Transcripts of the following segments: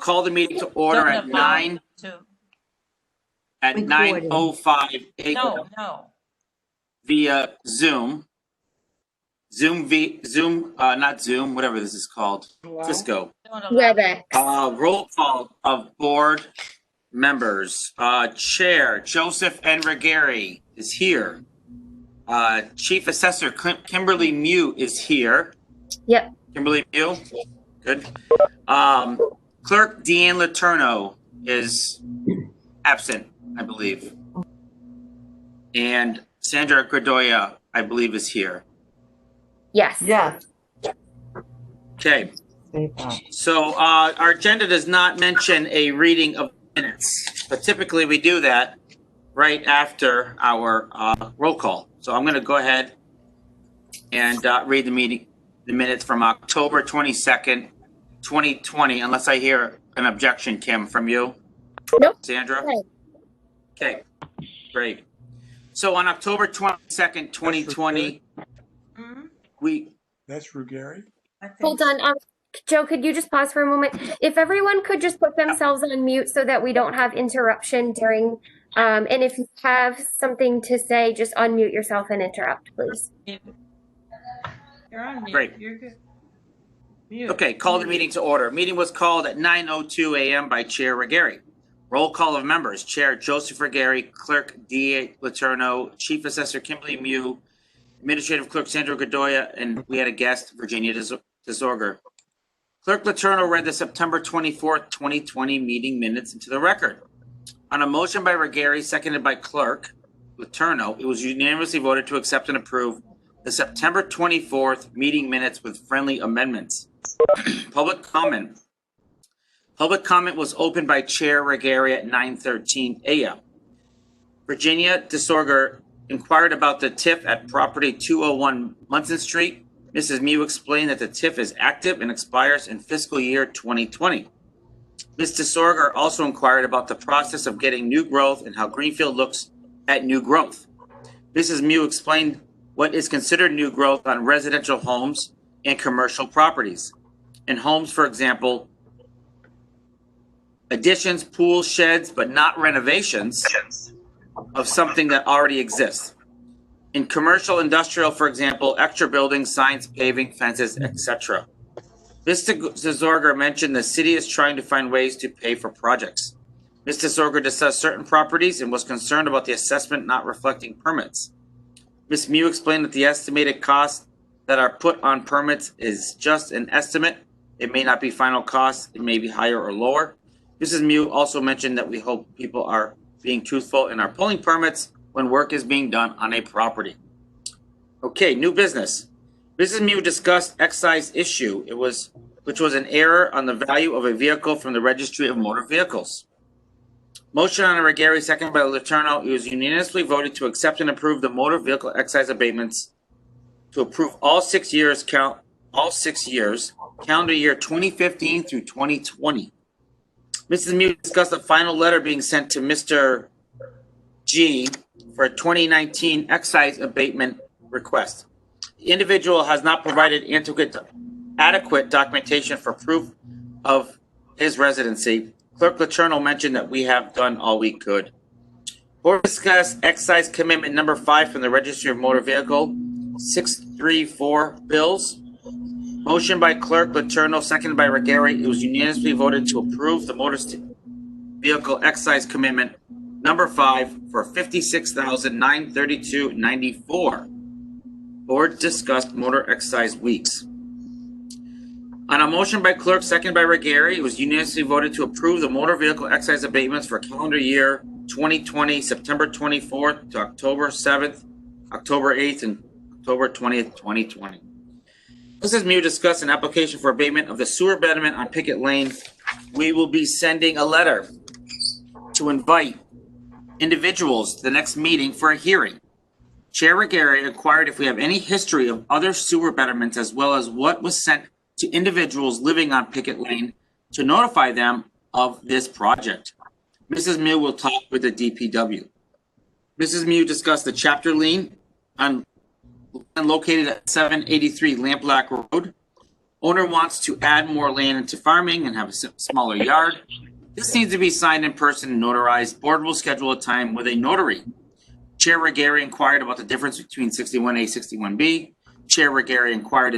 call the meeting to order at 9:05 a.m. No. via Zoom. Not Zoom, whatever this is called. Cisco. WebEx. Roll call of board members. Chair Joseph N. Regari is here. Chief Assessor Kimberly Mew is here. Yep. Kimberly Mew, good. Clerk Deanne Letourneau is absent, I believe. And Sandra Gradoya, I believe, is here. Yes. Yes. Okay. So our agenda does not mention a reading of minutes, but typically we do that right after our roll call. So I'm going to go ahead and read the minutes from October 22nd, 2020, unless I hear an objection, Kim, from you. Nope. Sandra? Okay, great. So on October 22nd, 2020, That's Ruggieri? Hold on. Joe, could you just pause for a moment? If everyone could just put themselves on mute so that we don't have interruption during, and if you have something to say, just unmute yourself and interrupt, please. You're on mute. Great. You're good. Mute. Okay, call the meeting to order. Meeting was called at 9:02 a.m. by Chair Regari. Roll call of members. Chair Joseph Regari, Clerk D. Letourneau, Chief Assessor Kimberly Mew, Administrative Clerk Sandra Godoya, and we had a guest, Virginia Desorger. Clerk Letourneau read the September 24th, 2020 meeting minutes into the record. On a motion by Regari, seconded by Clerk Letourneau, it was unanimously voted to accept and approve the September 24th meeting minutes with friendly amendments. Public comment. Public comment was opened by Chair Regari at 9:13 a.m. Virginia Desorger inquired about the TIF at property 201 Munson Street. Mrs. Mew explained that the TIF is active and expires in fiscal year 2020. Ms. Desorger also inquired about the process of getting new growth and how Greenfield looks at new growth. Mrs. Mew explained what is considered new growth on residential homes and commercial properties. In homes, for example, additions, pools, sheds, but not renovations of something that already exists. In commercial, industrial, for example, extra buildings, signs, paving, fences, etc. Mr. Desorger mentioned the city is trying to find ways to pay for projects. Mr. Desorger discussed certain properties and was concerned about the assessment not reflecting permits. Ms. Mew explained that the estimated costs that are put on permits is just an estimate. It may not be final costs. It may be higher or lower. Mrs. Mew also mentioned that we hope people are being truthful and are pulling permits when work is being done on a property. Okay, new business. Mrs. Mew discussed excise issue, which was an error on the value of a vehicle from the Registry of Motor Vehicles. Motion on Regari, second by Letourneau. It was unanimously voted to accept and approve the motor vehicle excise abatements to approve all 6 years, calendar year 2015 through 2020. Mrs. Mew discussed the final letter being sent to Mr. G for a 2019 excise abatement request. The individual has not provided adequate documentation for proof of his residency. Clerk Letourneau mentioned that we have done all we could. Board discussed excise commitment number 5 from the Registry of Motor Vehicle 634 bills. Motion by Clerk Letourneau, seconded by Regari. It was unanimously voted to approve the motor vehicle excise commitment number 5 for $56,932.94. Board discussed motor excise weeks. On a motion by Clerk, seconded by Regari, it was unanimously voted to approve the motor vehicle excise abatements for calendar year 2020, September 24th to October 7th, October 8th, and October 20th, 2020. Mrs. Mew discussed an application for abatement of the sewer betterment on Picket Lane. We will be sending a letter to invite individuals to the next meeting for a hearing. Chair Regari inquired if we have any history of other sewer betterments as well as what was sent to individuals living on Picket Lane to notify them of this project. Mrs. Mew will talk with the DPW. Mrs. Mew discussed the chapter lien located at 783 Lampblack Road. Owner wants to add more land into farming and have a smaller yard. This needs to be signed in person and notarized. Board will schedule a time with a notary. Chair Regari inquired about the difference between 61A, 61B. Chair Regari inquired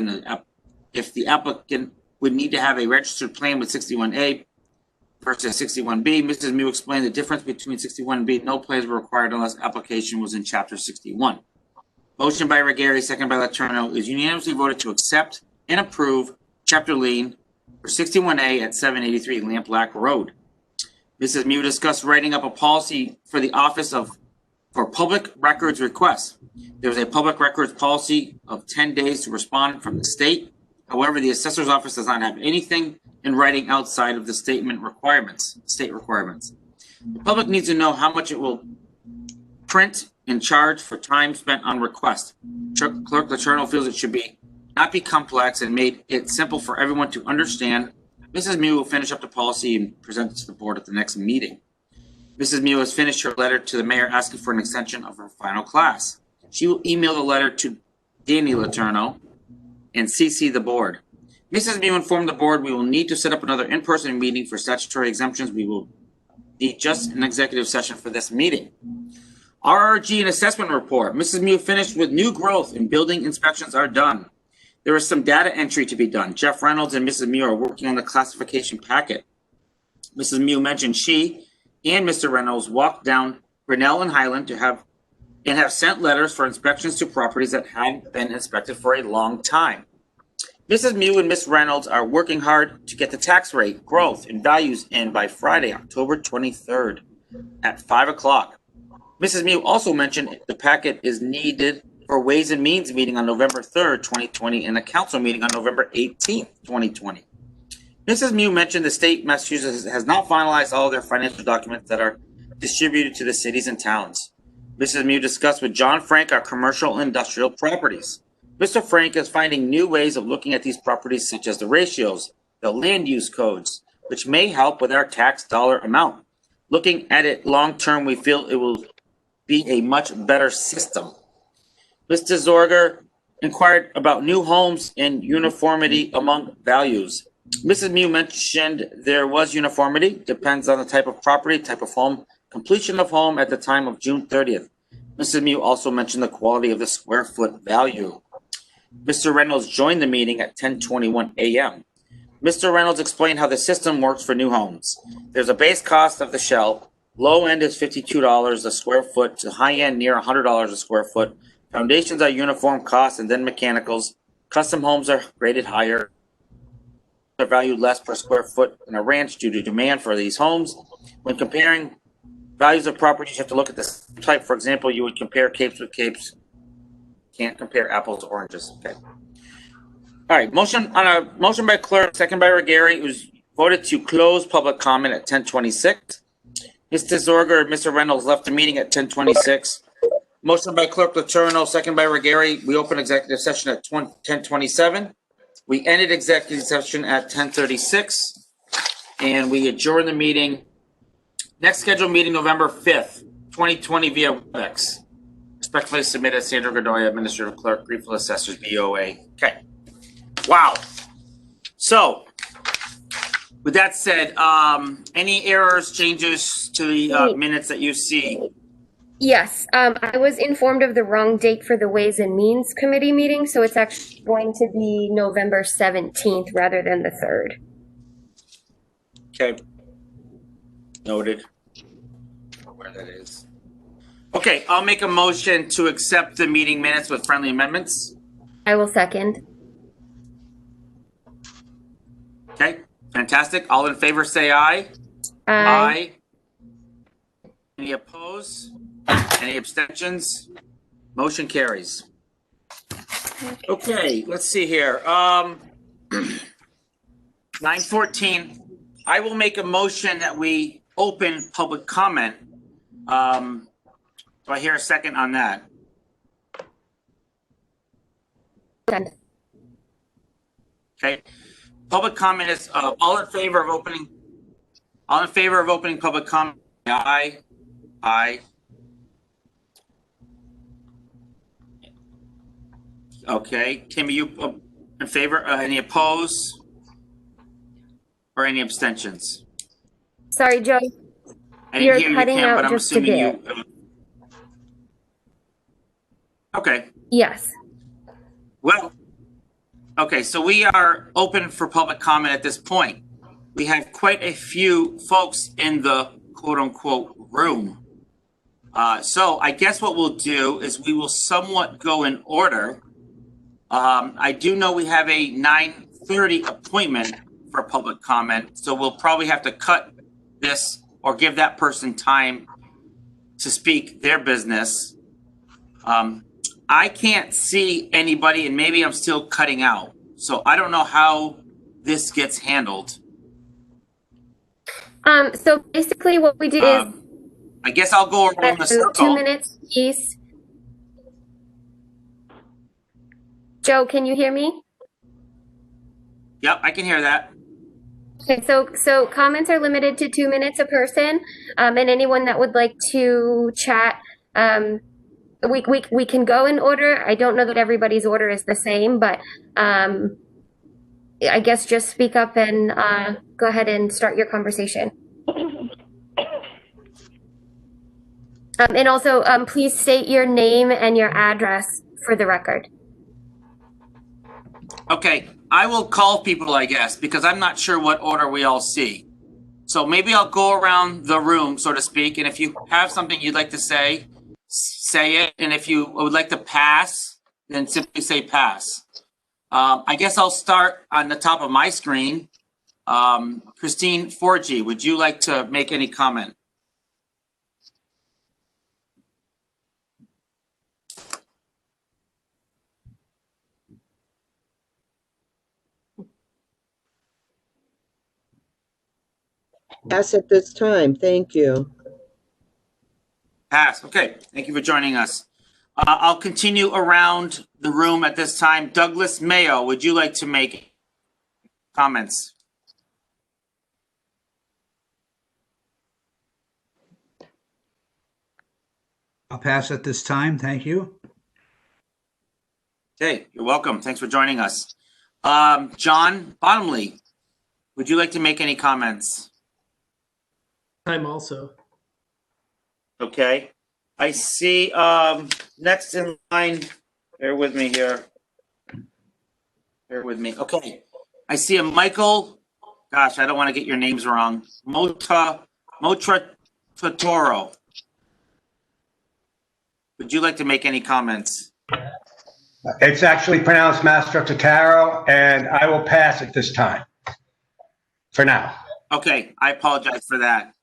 if the applicant would need to have a registered plan with 61A versus 61B. Mrs. Mew explained the difference between 61B. No plans were required unless application was in Chapter 61. Motion by Regari, second by Letourneau, is unanimously voted to accept and approve Chapter Lien for 61A at 783 Lampblack Road. Mrs. Mew discussed writing up a policy for the Office for Public Records Requests. There's a public records policy of 10 days to respond from the state. However, the assessor's office does not have anything in writing outside of the state requirements. The public needs to know how much it will print and charge for time spent on request. Clerk Letourneau feels it should not be complex and made it simple for everyone to understand. Mrs. Mew will finish up the policy and present it to the board at the next meeting. Mrs. Mew has finished her letter to the mayor asking for an extension of her final class. She will email the letter to Danny Letourneau and CC the board. Mrs. Mew informed the board we will need to set up another in-person meeting for statutory exemptions. We will need just an executive session for this meeting. RRG and assessment report. Mrs. Mew finished with new growth and building inspections are done. There is some data entry to be done. Jeff Reynolds and Mrs. Mew are working on the classification packet. Mrs. Mew mentioned she and Mr. Reynolds walked down Grinnell and Highland to have sent letters for inspections to properties that hadn't been inspected for a long time. Mrs. Mew and Ms. Reynolds are working hard to get the tax rate, growth, and values in by Friday, October 23rd at 5 o'clock. Mrs. Mew also mentioned the packet is needed for Ways and Means meeting on November 3rd, 2020, and a council meeting on November 18th, 2020. Mrs. Mew mentioned the state of Massachusetts has not finalized all of their financial documents that are distributed to the cities and towns. Mrs. Mew discussed with John Frank our commercial and industrial properties. Mr. Frank is finding new ways of looking at these properties, such as the ratios, the land use codes, which may help with our tax dollar amount. Looking at it long term, we feel it will be a much better system. Mr. Zorger inquired about new homes and uniformity among values. Mrs. Mew mentioned there was uniformity, depends on the type of property, type of home, completion of home at the time of June 30th. Mrs. Mew also mentioned the quality of the square foot value. Mr. Reynolds joined the meeting at 10:21 a.m. Mr. Reynolds explained how the system works for new homes. There's a base cost of the shell. Low end is $52 a square foot to high end near $100 a square foot. Foundations are uniform costs and then mechanicals. Custom homes are rated higher. They're valued less per square foot in a ranch due to demand for these homes. When comparing values of properties, you have to look at this type. For example, you would compare capes with capes. Can't compare apples to oranges. Okay. All right. Motion by clerk, second by Regari. It was voted to close public comment at 10:26. Mr. Zorger and Mr. Reynolds left the meeting at 10:26. Motion by clerk Letourneau, second by Regari. We opened executive session at 10:27. We ended executive session at 10:36, and we adjourned the meeting. Next scheduled meeting, November 5th, 2020 via WebEx. Respectfully submitted, Sandra Godoy, Administrative Clerk, Greenfield Assessors, BOA. Okay. Wow. So, with that said, any errors, changes to the minutes that you see? Yes, I was informed of the wrong date for the Ways and Means Committee meeting, so it's actually going to be November 17th rather than the 3rd. Okay. Noted. Where that is. Okay, I'll make a motion to accept the meeting minutes with friendly amendments. I will second. Okay, fantastic. All in favor say aye. Aye. Any opposed? Any abstentions? Motion carries. Okay, let's see here. 9:14. I will make a motion that we open public comment. Do I hear a second on that? Second. Okay. Public comment is all in favor of opening. All in favor of opening public comment? Aye. Aye. Okay. Kim, are you in favor? Any opposed? Or any abstentions? Sorry, Joe. I didn't You're hear you, cutting Kim, but out I'm just a assuming bit. you. Okay. Yes. Well, okay, so we are open for public comment at this point. We have quite a few folks in the quote unquote room. So I guess what we'll do is we will somewhat go in order. I do know we have a 9:30 appointment for public comment, so we'll probably have to cut this or give that person time to speak their business. I can't see anybody, and maybe I'm still cutting out. So I don't know how this gets handled. So basically what we did is I guess I'll go around the circle. 2 minutes piece. Joe, can you hear me? Yep, I can hear that. Okay, so comments are limited to 2 minutes a person, and anyone that would like to chat, we can go in order. I don't know that everybody's order is the same, but I guess just speak up and go ahead and start your conversation. And also, please state your name and your address for the record. Okay, I will call people, I guess, because I'm not sure what order we all see. So maybe I'll go around the room, so to speak, and if you have something you'd like to say, say it. And if you would like to pass, then simply say pass. I guess I'll start on the top of my screen. Christine Forgy, would you like to make any comment? Pass at this time. Thank you. Pass. Okay. Thank you for joining us. I'll continue around the room at this time. Douglas Mayo, would you like to make comments? I'll pass at this time. Thank you. Okay, you're welcome. Thanks for joining us. John Bottomley, would you like to make any comments? Time also. Okay. I see next in line, bear with me here. Bear with me. Okay. I see a Michael, gosh, I don't want to get your names wrong. Motra Totoro. Would you like to make any comments? It's actually pronounced Mastro Totaro, and I will pass at this time. For now. Okay, I apologize for that.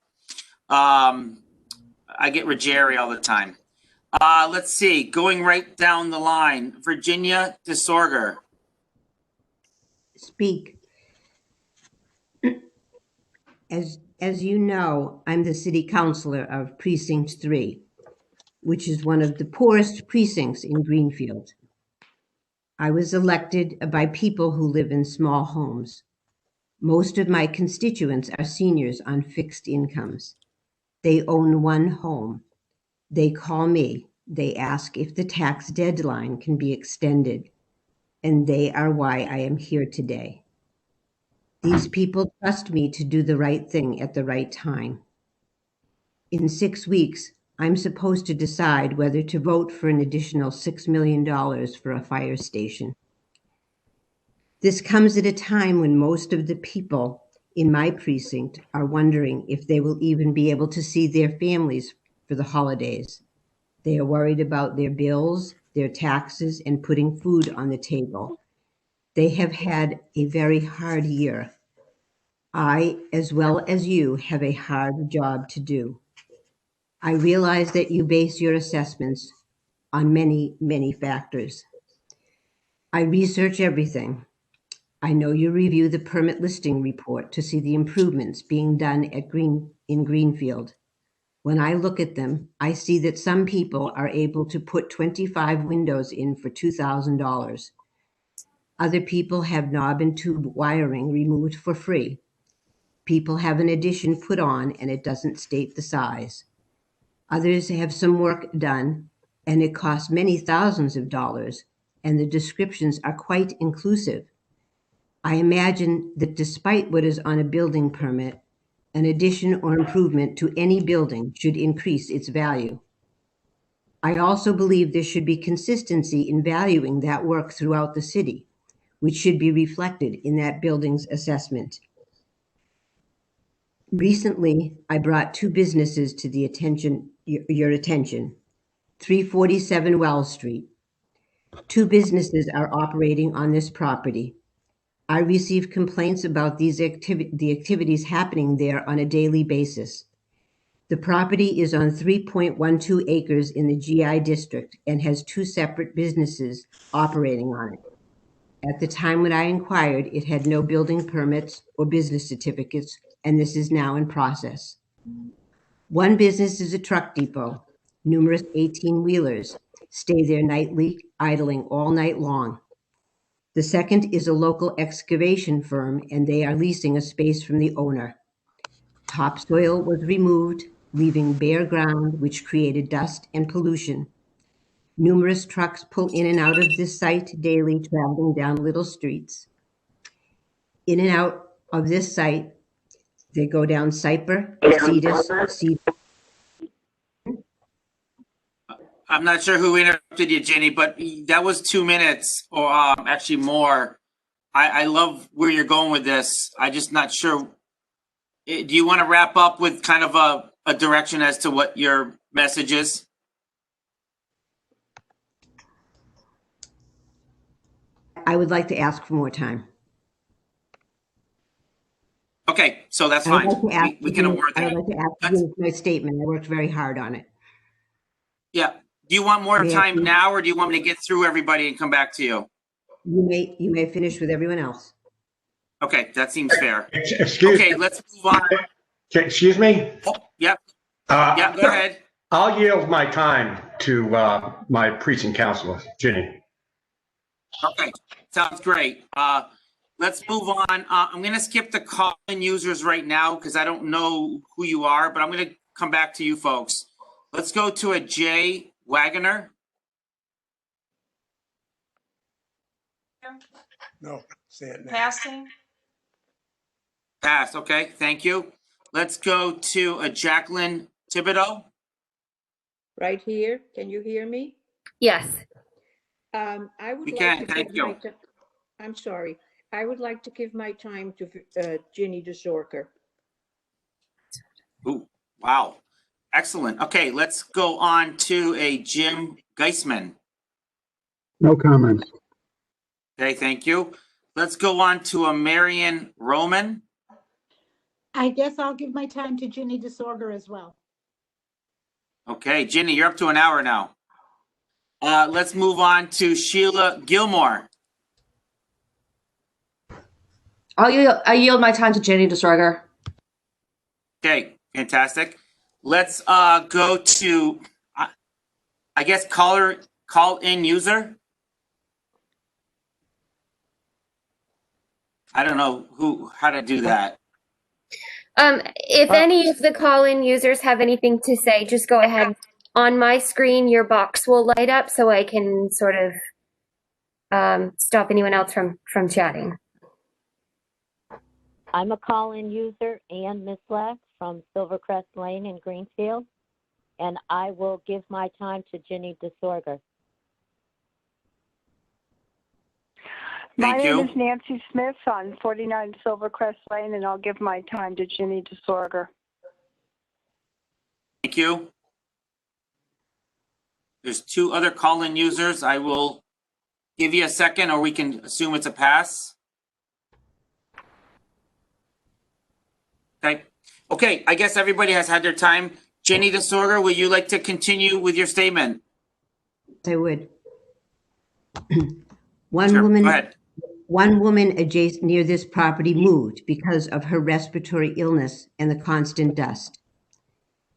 I get Ruggieri all the time. Let's see, going right down the line, Virginia DeSorger. Speak. As you know, I'm the city councilor of Precinct 3, which is one of the poorest precincts in Greenfield. I was elected by people who live in small homes. Most of my constituents are seniors on fixed incomes. They own one home. They call me. They ask if the tax deadline can be extended, and they are why I am here today. These people trust me to do the right thing at the right time. In 6 weeks, I'm supposed to decide whether to vote for an additional $6 million for a fire station. This comes at a time when most of the people in my precinct are wondering if they will even be able to see their families for the holidays. They are worried about their bills, their taxes, and putting food on the table. They have had a very hard year. I, as well as you, have a hard job to do. I realize that you base your assessments on many, many factors. I research everything. I know you review the permit listing report to see the improvements being done in Greenfield. When I look at them, I see that some people are able to put 25 windows in for $2,000. Other people have knob and tube wiring removed for free. People have an addition put on and it doesn't state the size. Others have some work done and it costs many thousands of dollars, and the descriptions are quite inclusive, I imagine that despite what is on a building permit, an addition or improvement to any building should increase its value. I also believe there should be consistency in valuing that work throughout the city, which should be reflected in that building's assessment. Recently, I brought two businesses to the your attention. 347 Wells Street. Two businesses are operating on this property. I receive complaints about the activities happening there on a daily basis. The property is on 3.12 acres in the GI district and has two separate businesses operating on it. At the time when I inquired, it had no building permits or business certificates, and this is now in process. One business is a truck depot. Numerous 18-wheelers stay there nightly, idling all night long. The second is a local excavation firm, and they are leasing a space from the owner. Topsoil was removed, leaving bare ground, which created dust and pollution. Numerous trucks pull in and out of this site daily, traveling down little streets. In and out of this site, they go down Cyper, Cedar. I'm not sure who interrupted you, Jenny, but that was 2 minutes or actually more. I love where you're going with this. I'm just not sure. Do you want to wrap up with kind of a direction as to what your message is? I would like to ask for more time. Okay, so that's I would fine. like to ask We can award I that. would like to ask you my statement. I worked very hard on it. Yeah. Do you want more May I time please- now, or do you want me to get through everybody and come back to you? You may finish with everyone else. Okay, that seems fair. Excuse Okay, me. let's move on. Excuse me? Oh, yep, Uh, yeah, go ahead. I'll yield my time to my precinct councilor, Ginny. Okay, sounds great. Let's move on. I'm going to skip the call-in users right now because I don't know who you are, but I'm going to come back to you folks. Let's go to a Jay Wagoner. No, say it now. Passing. Pass, okay, thank you. Let's go to a Jacqueline Thibodeau. Right here. Can you hear me? Yes. I would We like can, to thank give you. my I'm sorry. I would like to give my time to Ginny DeSorker. Ooh, wow. Excellent. Okay, let's go on to a Jim Geisman. No comments. Okay, thank you. Let's go on to a Marion Roman. I guess I'll give my time to Ginny DeSorger as well. Okay, Ginny, you're up to an hour now. Let's move on to Sheila Gilmore. I yield my time to Jenny DeSorger. Okay, fantastic. Let's go to, I guess, call-in user. I don't know how to do that. If any of the call-in users have anything to say, just go ahead. On my screen, your box will light up so I can sort of stop anyone else from chatting. I'm a call-in user, Ann Mislack from Silvercrest Lane in Greenfield, and I will give my time to Ginny DeSorger. Thank My you. name is Nancy Smith on 49 Silvercrest Lane, and I'll give my time to Ginny DeSorger. Thank you. There's two other call-in users. I will give you a second, or we can assume it's a pass. Okay. Okay, I guess everybody has had their time. Jenny DeSorger, would you like to continue with your statement? I would. Sure, One go ahead. woman adjacent near this property moved because of her respiratory illness and the constant dust.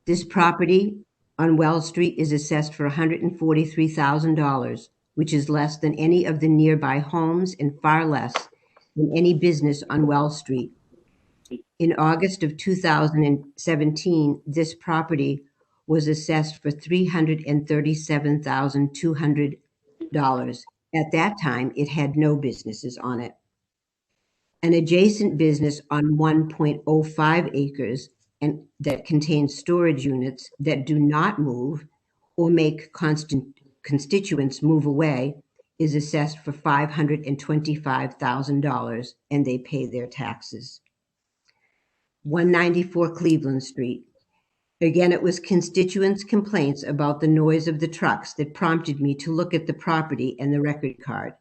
This property on Wells Street is assessed for $143,000, which is less than any of the nearby homes and far less than any business on Wells Street. In August of 2017, this property was assessed for $337,200. At that time, it had no businesses on it. An adjacent business on 1.05 acres and that contains storage units that do not move or make constituents move away is assessed for $525,000 and they pay their taxes. 194 Cleveland Street. Again, it was constituents' complaints about the noise of the trucks that prompted me to look at the property and the record card.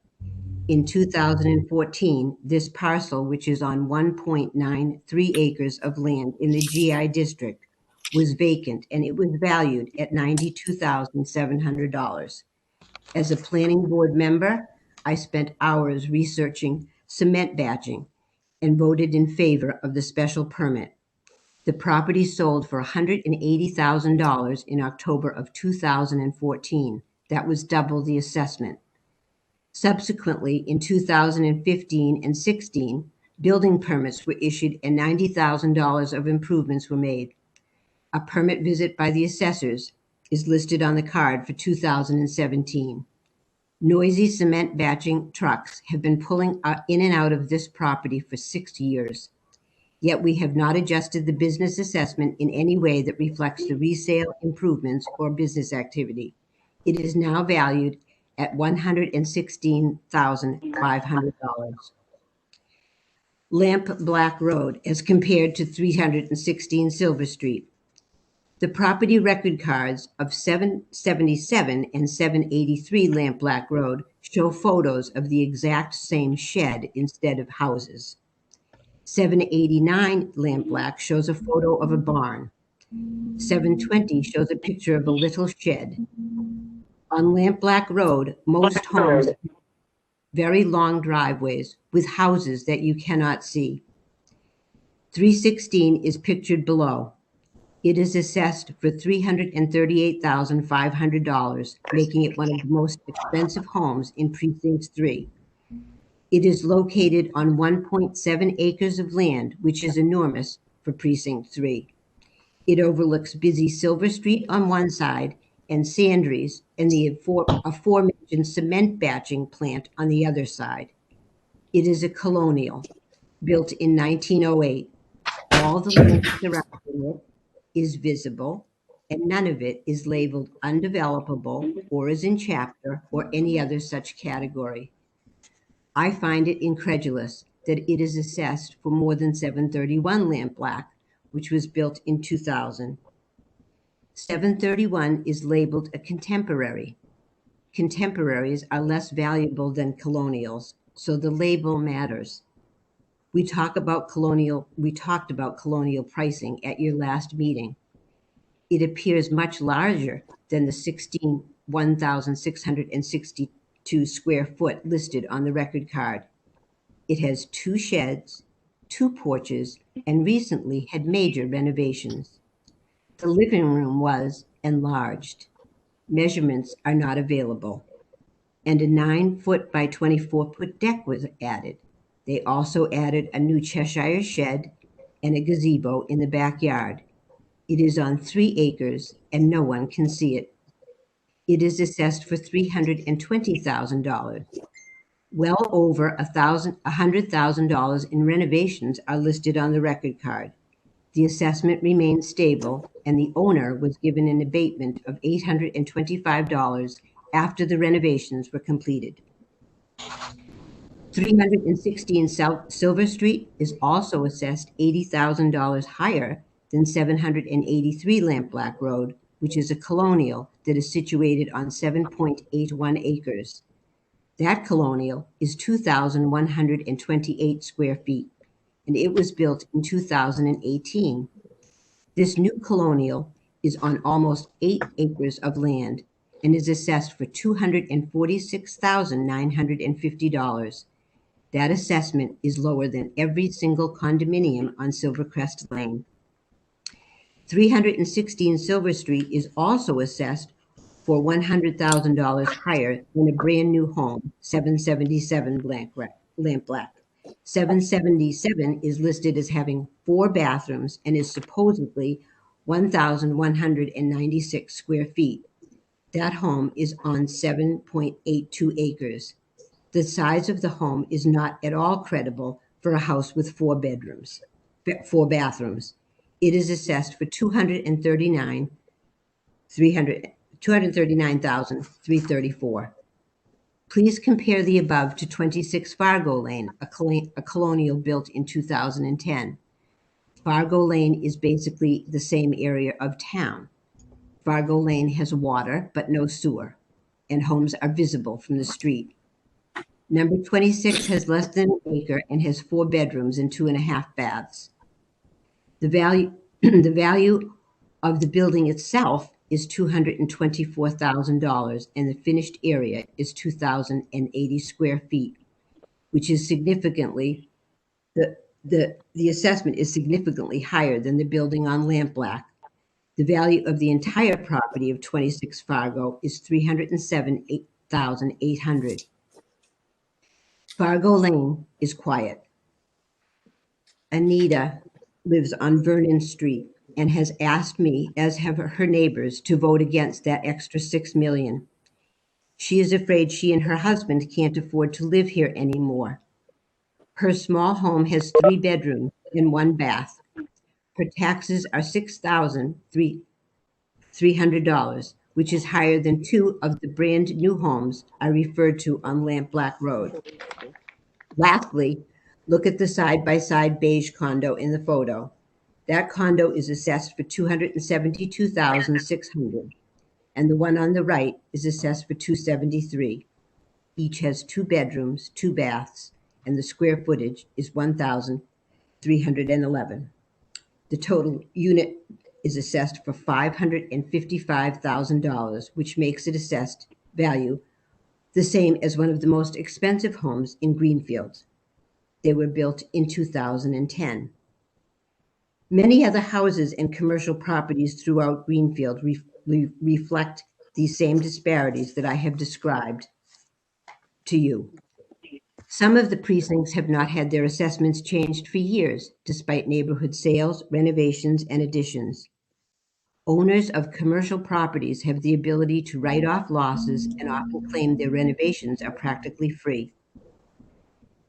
In 2014, this parcel, which is on 1.93 acres of land in the GI district, was vacant and it was valued at $92,700. As a planning board member, I spent hours researching cement batching and voted in favor of the special permit. The property sold for $180,000 in October of 2014. That was double the assessment. Subsequently, in 2015 and 16, building permits were issued and $90,000 of improvements were made. A permit visit by the assessors is listed on the card for 2017. Noisy cement batching trucks have been pulling in and out of this property for 6 years. Yet we have not adjusted the business assessment in any way that reflects the resale improvements or business activity. It is now valued at $116,500. Lampblack Road as compared to 316 Silver Street. The property record cards of 777 and 783 Lampblack Road show photos of the exact same shed instead of houses. 789 Lampblack shows a photo of a barn. 720 shows a picture of a little shed. On Lampblack Road, most homes have very long driveways with houses that you cannot see. 316 is pictured below. It is assessed for $338,500, making it one of the most expensive homes in Precinct 3. It is located on 1.7 acres of land, which is enormous for Precinct 3. It overlooks busy Silver Street on one side and Sandries and the aforementioned cement batching plant on the other side. It is a colonial, built in 1908. All the land surrounding it is visible, and none of it is labeled undevelopable or is in chapter or any other such category. I find it incredulous that it is assessed for more than 731 Lampblack, which was built in 2000. 731 is labeled a contemporary. Contemporaries are less valuable than colonials, so the label matters. We talked about colonial pricing at your last meeting. It appears much larger than the 1,662 square foot listed on the record card. It has 2 sheds, 2 porches, and recently had major renovations. The living room was enlarged. Measurements are not available. And a 9-foot by 24-foot deck was added. They also added a new Cheshire shed and a gazebo in the backyard. It is on 3 acres and no one can see it. It is assessed for $320,000. Well over $100,000 in renovations are listed on the record card. The assessment remains stable, and the owner was given an abatement of $825 after the renovations were completed. 316 Silver Street is also assessed $80,000 higher than 783 Lampblack Road, which is a colonial that is situated on 7.81 acres. That colonial is 2,128 square feet, and it was built in 2018. This new colonial is on almost 8 acres of land and is assessed for $246,950. That assessment is lower than every single condominium on Silvercrest Lane. 316 Silver Street is also assessed for $100,000 higher than a brand new home, 777 Lampblack. 777 is listed as having 4 bathrooms and is supposedly 1,196 square feet. That home is on 7.82 acres. The size of the home is not at all credible for a house with 4 bedrooms, 4 bathrooms. It is assessed for $239,334. Please compare the above to 26 Fargo Lane, a colonial built in 2010. Fargo Lane is basically the same area of town. Fargo Lane has water but no sewer, and homes are visible from the street. Number 26 has less than an acre and has 4 bedrooms and 2.5 baths. The value of the building itself is $224,000, and the finished area is 2,080 square feet, which is significantly the assessment is significantly higher than the building on Lampblack. The value of the entire property of 26 Fargo is $307,800. Fargo Lane is quiet. Anita lives on Vernon Street and has asked me, as have her neighbors, to vote against that extra $6 million. She is afraid she and her husband can't afford to live here anymore. Her small home has 3 bedrooms and 1 bath. Her taxes are $6,300, which is higher than 2 of the brand new homes I referred to on Lampblack Road. Lastly, look at the side-by-side beige condo in the photo. That condo is assessed for $272,600, and the one on the right is assessed for $273,000. Each has 2 bedrooms, 2 baths, and the square footage is 1,311. The total unit is assessed for $555,000, which makes it assessed value the same as one of the most expensive homes in Greenfield. They were built in 2010. Many other houses and commercial properties throughout Greenfield reflect these same disparities that I have described to you. Some of the precincts have not had their assessments changed for years, despite neighborhood sales, renovations, and additions. Owners of commercial properties have the ability to write off losses and often claim their renovations are practically free.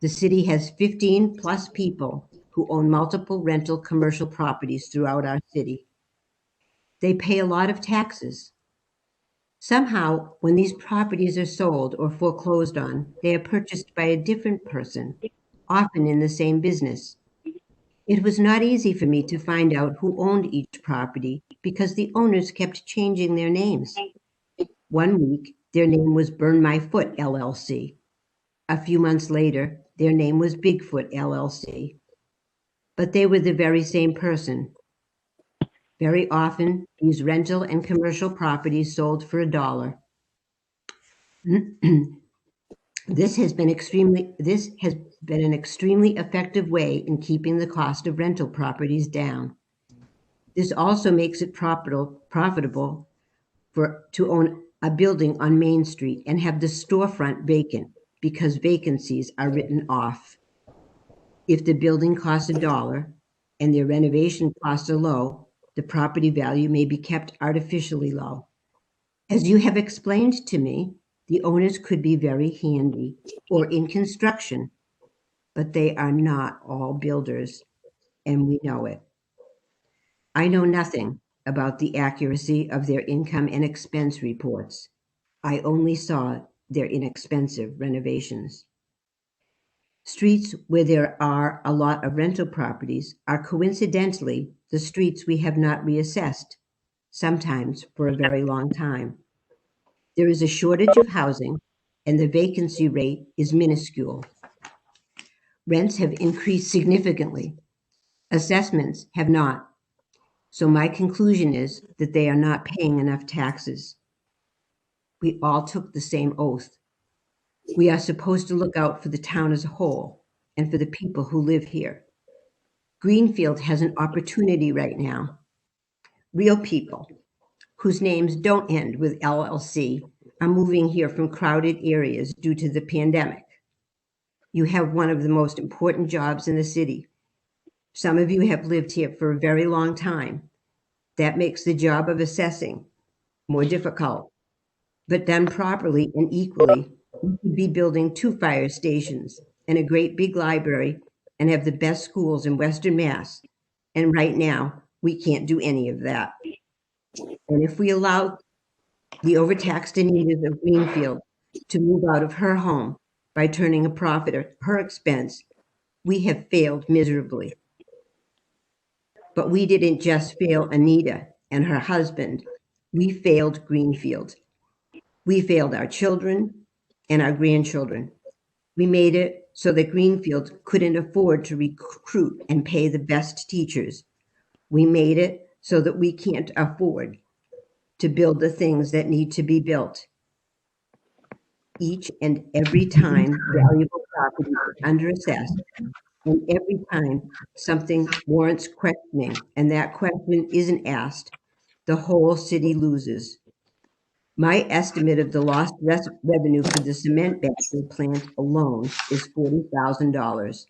The city has 15 plus people who own multiple rental commercial properties throughout our city. They pay a lot of taxes. Somehow, when these properties are sold or foreclosed on, they are purchased by a different person, often in the same business. It was not easy for me to find out who owned each property because the owners kept changing their names. One week, their name was Burn My Foot, LLC. A few months later, their name was Bigfoot, LLC. But they were the very same person. Very often, these rental and commercial properties sold for $1. This has been an extremely effective way in keeping the cost of rental properties down. This also makes it profitable to own a building on Main Street and have the storefront vacant because vacancies are written off. If the building costs $1 and their renovation costs are low, the property value may be kept artificially low. As you have explained to me, the owners could be very handy or in construction, but they are not all builders, and we know it. I know nothing about the accuracy of their income and expense reports. I only saw their inexpensive renovations. Streets where there are a lot of rental properties are coincidentally the streets we have not reassessed, sometimes for a very long time. There is a shortage of housing, and the vacancy rate is minuscule. Rents have increased significantly. Assessments have not. So my conclusion is that they are not paying enough taxes. We all took the same oath. We are supposed to look out for the town as a whole and for the people who live here. Greenfield has an opportunity right now. Real people whose names don't end with LLC are moving here from crowded areas due to the pandemic. You have one of the most important jobs in the city. Some of you have lived here for a very long time. That makes the job of assessing more difficult. But done properly and equally, we could be building 2 fire stations and a great big library and have the best schools in Western Mass. And right now, we can't do any of that. And if we allow the overtaxed Anitas of Greenfield to move out of her home by turning a profit at her expense, we have failed miserably. But we didn't just fail Anita and her husband. We failed Greenfield. We failed our children and our grandchildren. We made it so that Greenfield couldn't afford to recruit and pay the best teachers. We made it so that we can't afford to build the things that need to be built. Each and every time valuable property is underassessed, and every time something warrants questioning and that question isn't asked, the whole city loses. My estimate of the lost revenue for the cement battery plant alone is $40,000.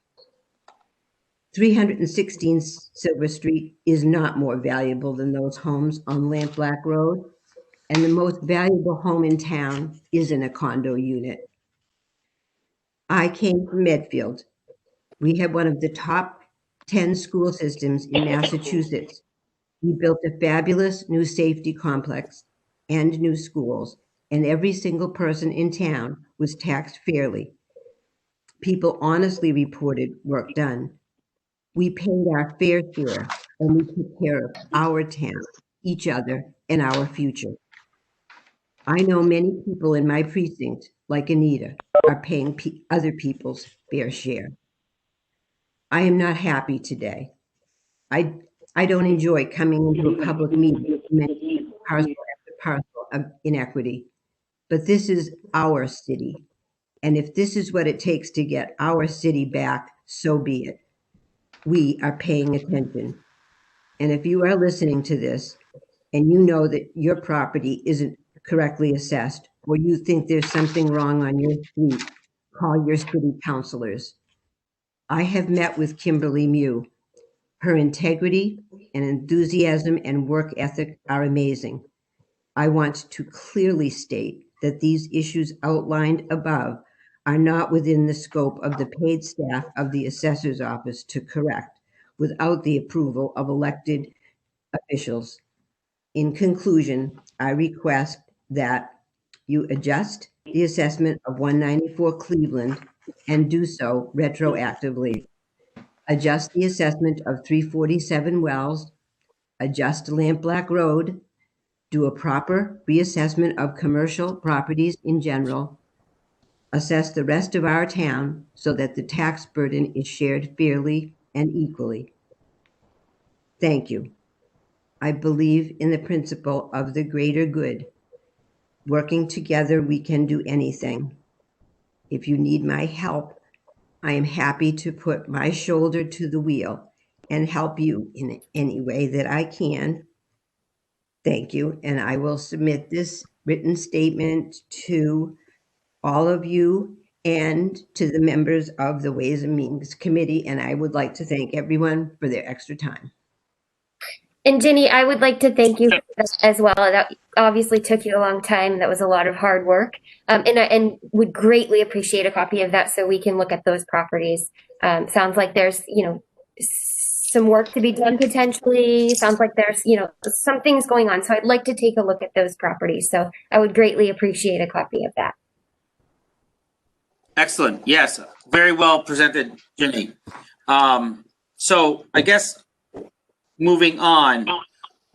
316 Silver Street is not more valuable than those homes on Lampblack Road, and the most valuable home in town isn't a condo unit. I came from Medfield. We have one of the top 10 school systems in Massachusetts. We built a fabulous new safety complex and new schools, and every single person in town was taxed fairly. People honestly reported work done. We paid our fair share, and we took care of our town, each other, and our future. I know many people in my precinct, like Anita, are paying other people's fair share. I am not happy today. I don't enjoy coming into a public meeting and parcel after parcel of inequity, but this is our city. And if this is what it takes to get our city back, so be it. We are paying attention. And if you are listening to this and you know that your property isn't correctly assessed, or you think there's something wrong on your street, call your city councilors. I have met with Kimberly Mew. Her integrity and enthusiasm and work ethic are amazing. I want to clearly state that these issues outlined above are not within the scope of the paid staff of the assessor's office to correct without the approval of elected officials. In conclusion, I request that you adjust the assessment of 194 Cleveland and do so retroactively. Adjust the assessment of 347 Wells, adjust Lampblack Road, do a proper reassessment of commercial properties in general, assess the rest of our town so that the tax burden is shared fairly and equally. Thank you. I believe in the principle of the greater good. Working together, we can do anything. If you need my help, I am happy to put my shoulder to the wheel and help you in any way that I can. Thank you. And I will submit this written statement to all of you and to the members of the Ways and Means Committee. And I would like to thank everyone for their extra time. And Ginny, I would like to thank you for that as well. That obviously took you a long time. That was a lot of hard work. And would greatly appreciate a copy of that so we can look at those properties. Sounds like there's, some work to be done potentially. Sounds like there's, some things going on. So I'd like to take a look at those properties. So I would greatly appreciate a copy of that. Excellent. Yes, very well presented, Ginny. So I guess moving on,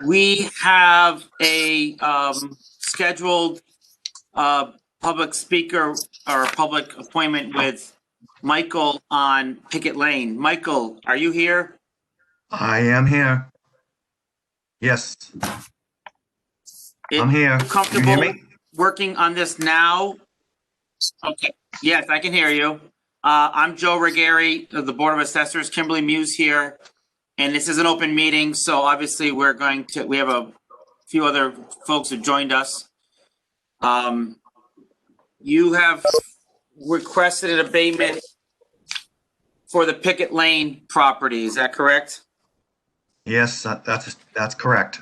we have a scheduled public speaker or public appointment with Michael on Picket Lane. Michael, are you here? I am here. Yes, I'm here. Comfortable You hear me? working on this now? Okay. Yes, I can hear you. I'm Joe Regari of the Board of Assessors. Kimberly Muse here. And this is an open meeting, so obviously we have a few other folks who joined us. You have requested an abatement for the Picket Lane property, is that correct? Yes, that's correct.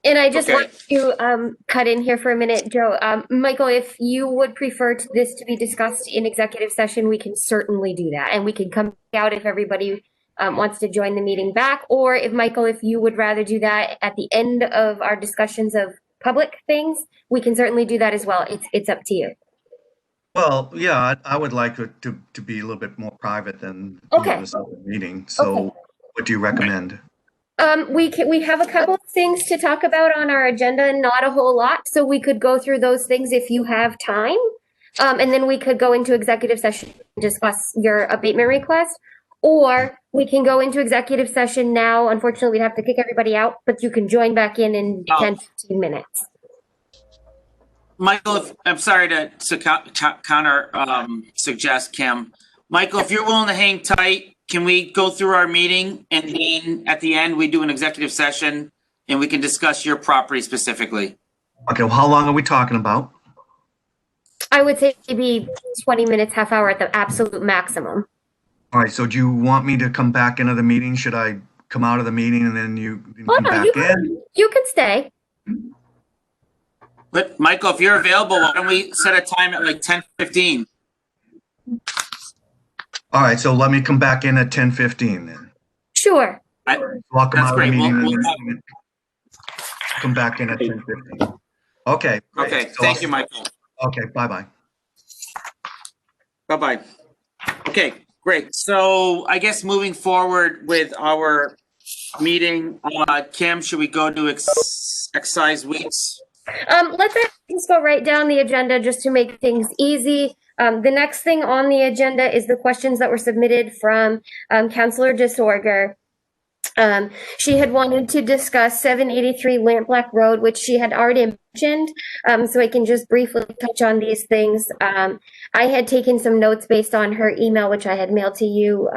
And I just Okay. want to cut in here for a minute, Joe. Michael, if you would prefer this to be discussed in executive session, we can certainly do that. And we can come out if everybody wants to join the meeting back. Or if, Michael, if you would rather do that at the end of our discussions of public things, we can certainly do that as well. It's up to you. Well, yeah, I would like it to be a little bit more private than this open meeting. So what do you recommend? We have a couple of things to talk about on our agenda, not a whole lot, so we could go through those things if you have time. And then we could go into executive session and discuss your abatement request, or we can go into executive session now. Unfortunately, we'd have to kick everybody out, but you can join back in 10, 15 minutes. Michael, I'm sorry to counter suggest, Kim. Michael, if you're willing to hang tight, can we go through our meeting and then at the end we do an executive session and we can discuss your property specifically? Okay, well, how long are we talking about? I would say maybe 20 minutes, half hour at the absolute maximum. All right, so do you want me to come back into the meeting? Should I come out of the meeting and then you come back in? You can stay. But Michael, if you're available, why don't we set a time at like 10:15? All right, so let me come back in at 10:15 then. Sure. So I'll come out of the meeting and then come back in at 10:15. Okay. Great. Okay, So thank you, Michael. Okay, bye-bye. Bye-bye. Okay, great. So I guess moving forward with our meeting, Kim, should we go to excise weeks? Let's just go right down the agenda just to make things easy. The next thing on the agenda is the questions that were submitted from Councilor Disorger. She had wanted to discuss 783 Lampblack Road, which she had already mentioned, so I can just briefly touch on these things. I had taken some notes based on her email, which I had mailed to you,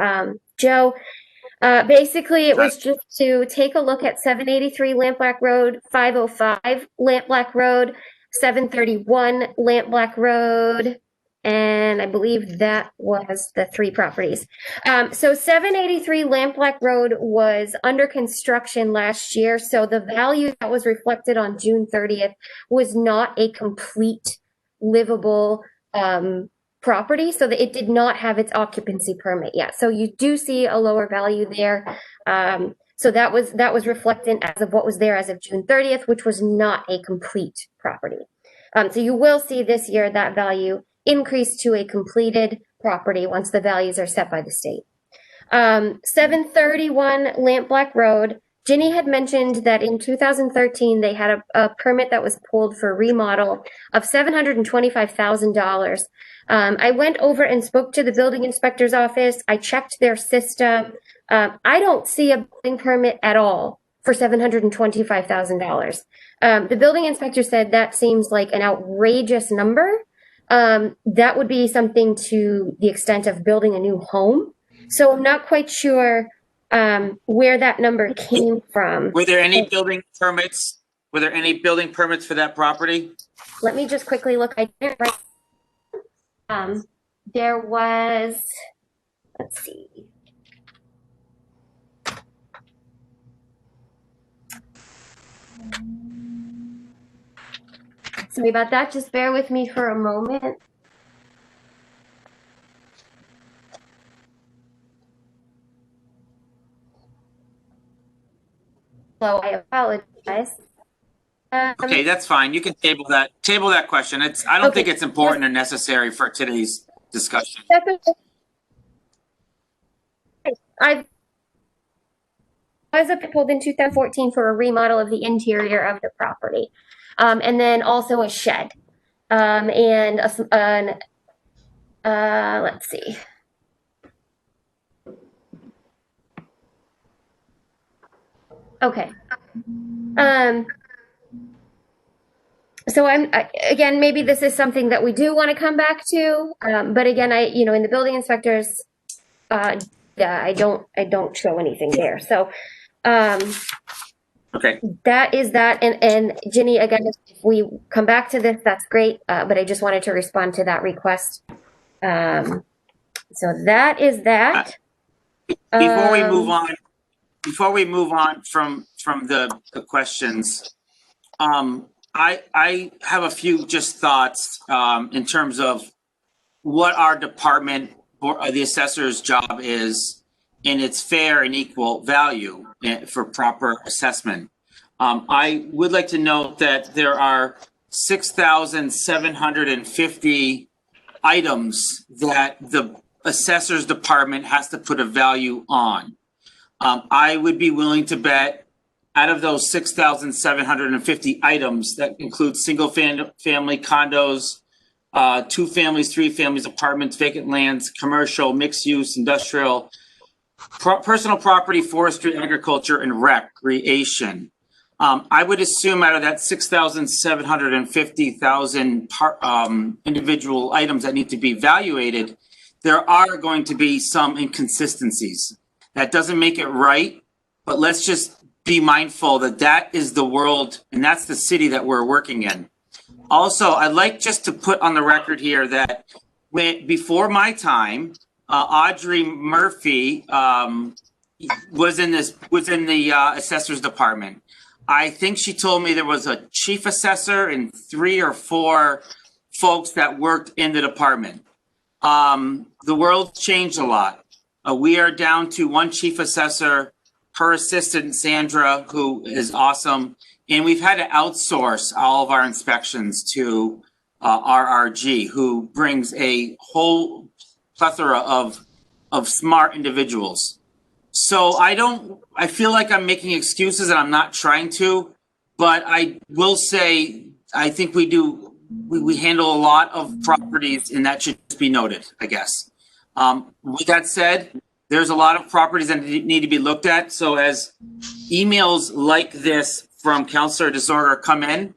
Joe. Basically, it was just to take a look at 783 Lampblack Road, 505 Lampblack Road, 731 Lampblack Road, and I believe that was the 3 properties. So 783 Lampblack Road was under construction last year, so the value that was reflected on June 30th was not a complete livable property, so that it did not have its occupancy permit yet. So you do see a lower value there. So that was reflected as of what was there as of June 30th, which was not a complete property. So you will see this year that value increase to a completed property once the values are set by the state. 731 Lampblack Road. Ginny had mentioned that in 2013, they had a permit that was pulled for remodel of $725,000. I went over and spoke to the building inspector's office. I checked their system. I don't see a building permit at all for $725,000. The building inspector said that seems like an outrageous number. That would be something to the extent of building a new home. So I'm not quite sure where that number came from. Were there any building permits? Were there any building permits for that property? Let me just quickly look. I didn't write. There was, let's see. Sorry about that. Just bear with me for a moment. So I apologize. Okay, that's fine. You can table that question. I don't think it's important or necessary for today's discussion. I was pulled in 2014 for a remodel of the interior of the property, and then also a shed, and let's see. Okay. So again, maybe this is something that we do want to come back to, but again, in the building inspectors, I don't show anything there. So, okay, that is that. And Ginny, again, if we come back to this, that's great. But I just wanted to respond to that request. So that is that. Before we move on from the questions, I have a few just thoughts in terms of what our department, the assessor's job is, and its fair and equal value for proper assessment. I would like to note that there are 6,750 items that the assessor's department has to put a value on. I would be willing to bet out of those 6,750 items that include single family condos, 2 families, 3 families, apartments, vacant lands, commercial, mixed use, industrial, personal property, forestry, agriculture, and recreation. I would assume out of that 6,750,000 individual items that need to be evaluated, there are going to be some inconsistencies. That doesn't make it right, but let's just be mindful that that is the world and that's the city that we're working in. Also, I'd like just to put on the record here that before my time, Audrey Murphy was in the assessor's department. I think she told me there was a chief assessor and 3 or 4 folks that worked in the department. The world changed a lot. We are down to 1 chief assessor, her assistant Sandra, who is awesome, and we've had to outsource all of our inspections to RRG, who brings a whole plethora of smart individuals. So I feel like I'm making excuses and I'm not trying to, but I will say, I think we handle a lot of properties and that should be noted, I guess. With that said, there's a lot of properties that need to be looked at. So as emails like this from Councilor DeZorger come in,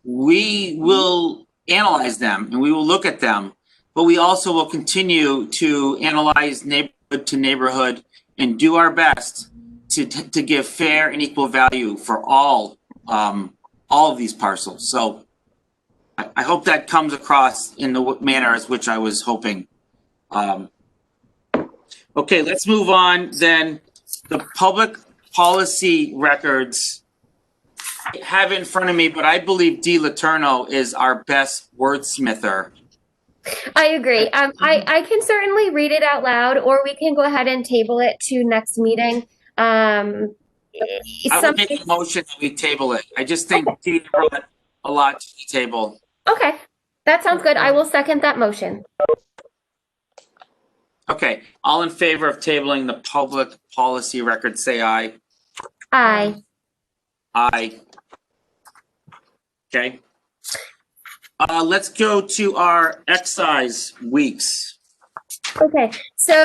we will analyze them and we will look at them, but we also will continue to analyze neighborhood to neighborhood and do our best to give fair and equal value for all of these parcels. So I hope that comes across in the manner as which I was hoping. Okay, let's move on then. The public policy records I have in front of me, but I believe Dee Letourneau is our best wordsmither. I agree. I can certainly read it out loud, or we can go ahead and table it to next meeting. I would make a motion that we table it. I just think Dee brought a lot to the table. Okay, that sounds good. I will second that motion. Okay, all in favor of tabling the public policy record, say aye. Aye. Aye. Okay. Let's go to our excise weeks. Okay, so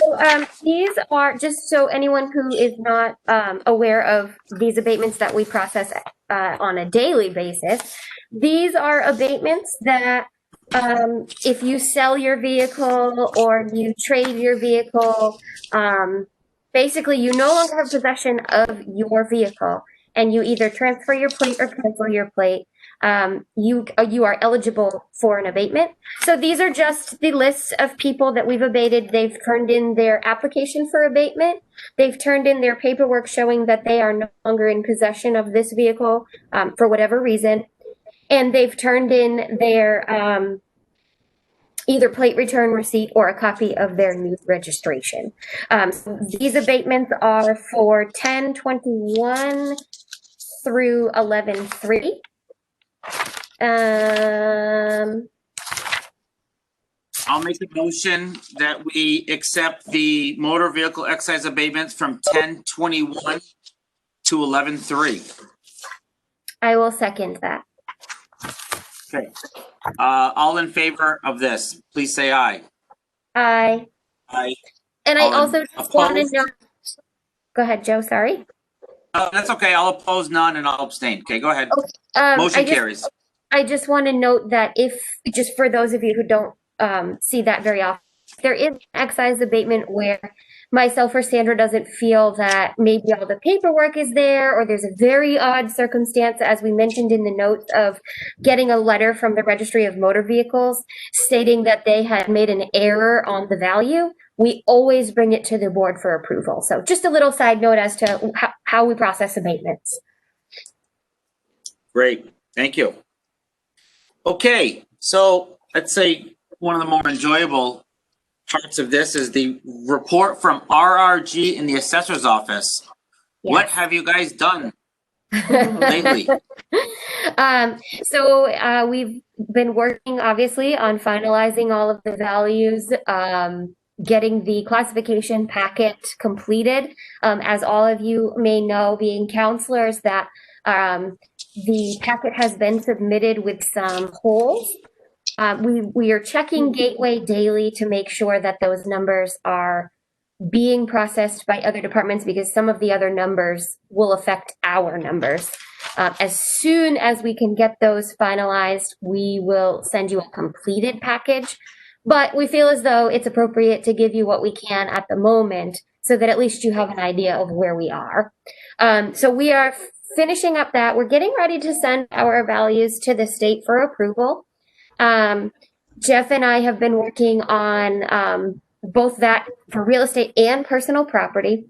these are, just so anyone who is not aware of these abatements that we process on a daily basis, these are abatements that if you sell your vehicle or you trade your vehicle, basically you no longer have possession of your vehicle and you either transfer your plate or cancel your plate, you are eligible for an abatement. So these are just the lists of people that we've abated. They've turned in their application for abatement. They've turned in their paperwork showing that they are no longer in possession of this vehicle for whatever reason. And they've turned in their either plate return receipt or a copy of their new registration. So these abatements are for 10/21 through 11/3. I'll make a motion that we accept the motor vehicle excise abatements from 10/21 to 11/3. I will second that. Okay. All in favor of this, please say aye. Aye. Aye. And I also just want to know. Go ahead, Joe. Sorry. That's okay. I'll oppose none and I'll abstain. Okay, go ahead. Motion carries. I just want to note that just for those of you who don't see that very often, there is an excise abatement where myself or Sandra doesn't feel that maybe all the paperwork is there, or there's a very odd circumstance, as we mentioned in the notes, of getting a letter from the Registry of Motor Vehicles stating that they had made an error on the value. We always bring it to the board for approval. So just a little side note as to how we process abatements. Great. Thank you. Okay, so I'd say one of the more enjoyable parts of this is the report from RRG in the assessor's office. Yes. What have you guys done lately? So we've been working obviously on finalizing all of the values, getting the classification packet completed. As all of you may know, being counselors, that the packet has been submitted with some holes. We are checking Gateway daily to make sure that those numbers are being processed by other departments, because some of the other numbers will affect our numbers. As soon as we can get those finalized, we will send you a completed package. But we feel as though it's appropriate to give you what we can at the moment, so that at least you have an idea of where we are. So we are finishing up that. We're getting ready to send our values to the state for approval. Jeff and I have been working on both that for real estate and personal property.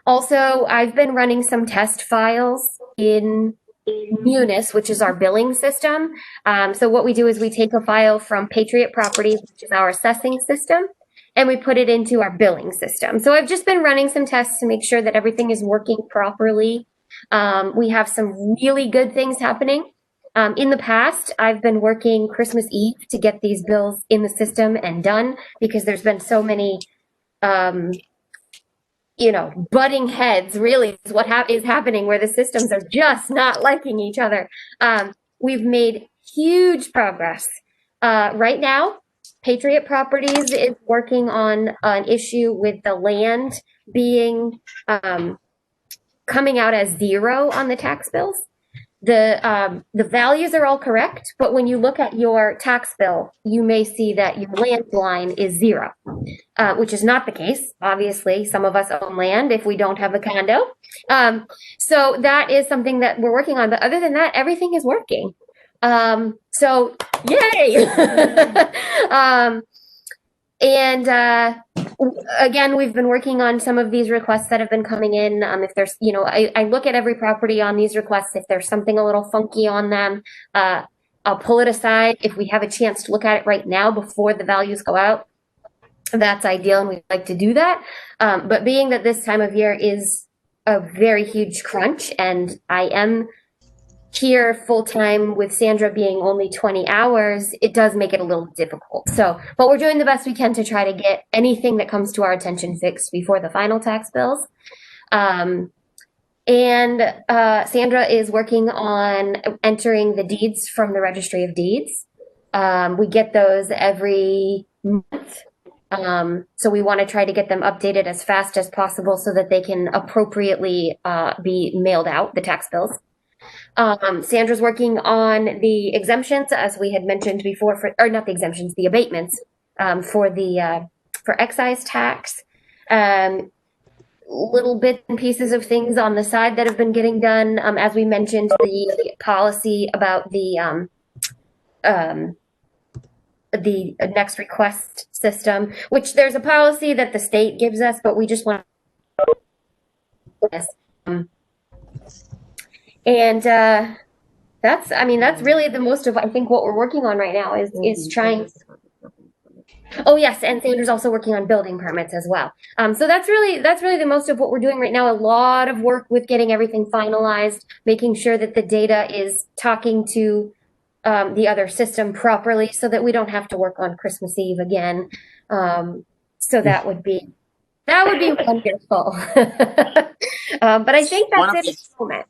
Also, I've been running some test files in Munis, which is our billing system. So what we do is we take a file from Patriot Properties, which is our assessing system, and we put it into our billing system. So I've just been running some tests to make sure that everything is working properly. We have some really good things happening. In the past, I've been working Christmas Eve to get these bills in the system and done, because there's been so many, butting heads really is what is happening, where the systems are just not liking each other. We've made huge progress. Right now, Patriot Properties is working on an issue with the land being coming out as 0 on the tax bills. The values are all correct, but when you look at your tax bill, you may see that your land line is 0, which is not the case. Obviously, some of us own land if we don't have a condo. So that is something that we're working on. But other than that, everything is working. So yay! Again, we've been working on some of these requests that have been coming in. If there's, I look at every property on these requests. If there's something a little funky on them, I'll pull it aside. If we have a chance to look at it right now before the values go out, that's ideal, and we'd like to do that. But being that this time of year is a very huge crunch, and I am here full-time with Sandra being only 20 hours, it does make it a little difficult. So, but we're doing the best we can to try to get anything that comes to our attention fixed before the final tax bills. Sandra is working on entering the deeds from the Registry of Deeds. We get those every month. So we want to try to get them updated as fast as possible so that they can appropriately be mailed out, the tax bills. Sandra's working on the exemptions, as we had mentioned before, or not the exemptions, the abatements for excise tax. Little bits and pieces of things on the side that have been getting done. As we mentioned, the policy about the next request system, which there's a policy that the state gives us, but we just want this. And that's really the most of, I think, what we're working on right now is trying. Oh yes, and Sandra's also working on building permits as well. So that's really the most of what we're doing right now. A lot of work with getting everything finalized, making sure that the data is talking to the other system properly, so that we don't have to work on Christmas Eve again. So that would be wonderful. But I think that's it at the moment.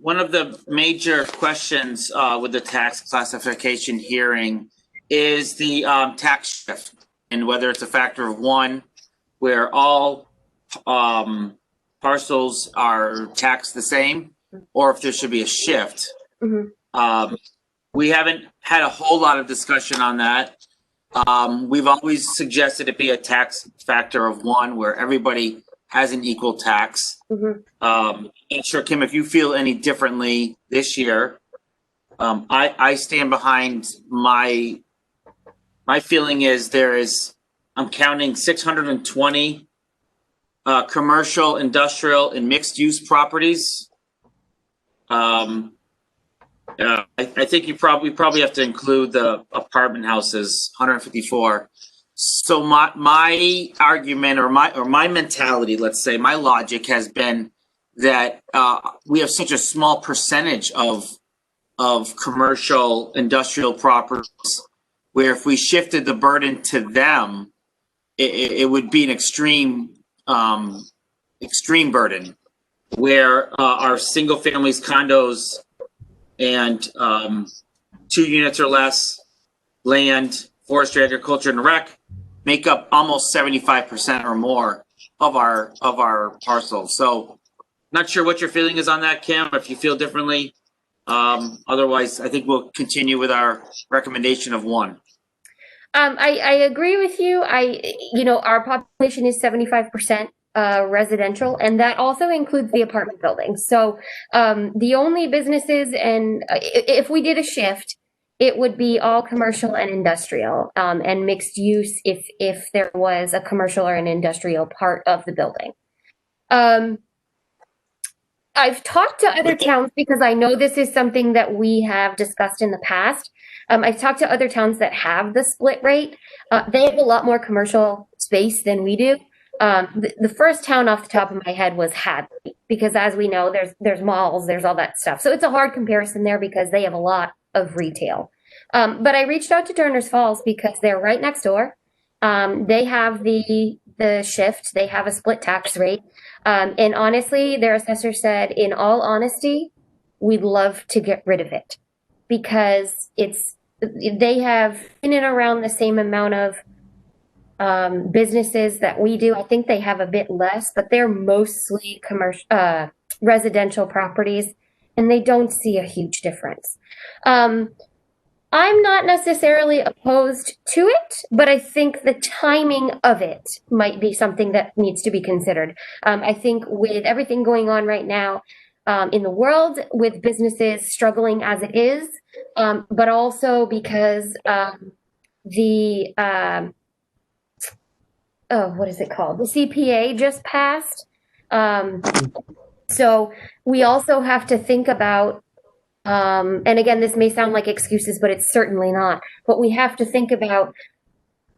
One of the major questions with the tax classification hearing is the tax shift, and whether it's a factor of 1, where all parcels are taxed the same, or if there should be a shift. Mm-hmm. We haven't had a whole lot of discussion on that. We've always suggested it be a tax factor of 1, where everybody has an equal tax. Mm-hmm. And sure, Kim, if you feel any differently this year, I stand behind my feeling is I'm counting 620 commercial, industrial, and mixed use properties I think we probably have to include the apartment houses, 154. So my argument or my mentality, let's say, my logic has been that we have such a small percentage of commercial industrial properties where if we shifted the burden to them, it would be an extreme burden, where our single families, condos, and 2 units or less, land, forestry, agriculture, and rec make up almost 75% or more of our parcels. So not sure what your feeling is on that, Kim, if you feel differently. Otherwise, I think we'll continue with our recommendation of 1. I agree with you. Our population is 75% residential, and that also includes the apartment buildings. So the only businesses, and if we did a shift, it would be all commercial and industrial, and mixed use if there was a commercial or an industrial part of the building. I've talked to other towns because I know this is something that we have discussed in the past. I've talked to other towns that have the split rate. They have a lot more commercial space than we do. The first town off the top of my head was Hadley, because as we know, there's malls, there's all that stuff. So it's a hard comparison there because they have a lot of retail. But I reached out to Turner's Falls because they're right next door. They have the shift, they have a split tax rate. And honestly, their assessor said, in all honesty, we'd love to get rid of it because they have in and around the same amount of businesses that we do. I think they have a bit less, but they're mostly commercial, residential properties, and they don't see a huge difference. I'm not necessarily opposed to it, but I think the timing of it might be something that needs to be considered. I think with everything going on right now in the world, with businesses struggling as it is, but also because the what is it called? The CPA just passed. So we also have to think about, and again, this may sound like excuses, but it's certainly not. But we have to think about,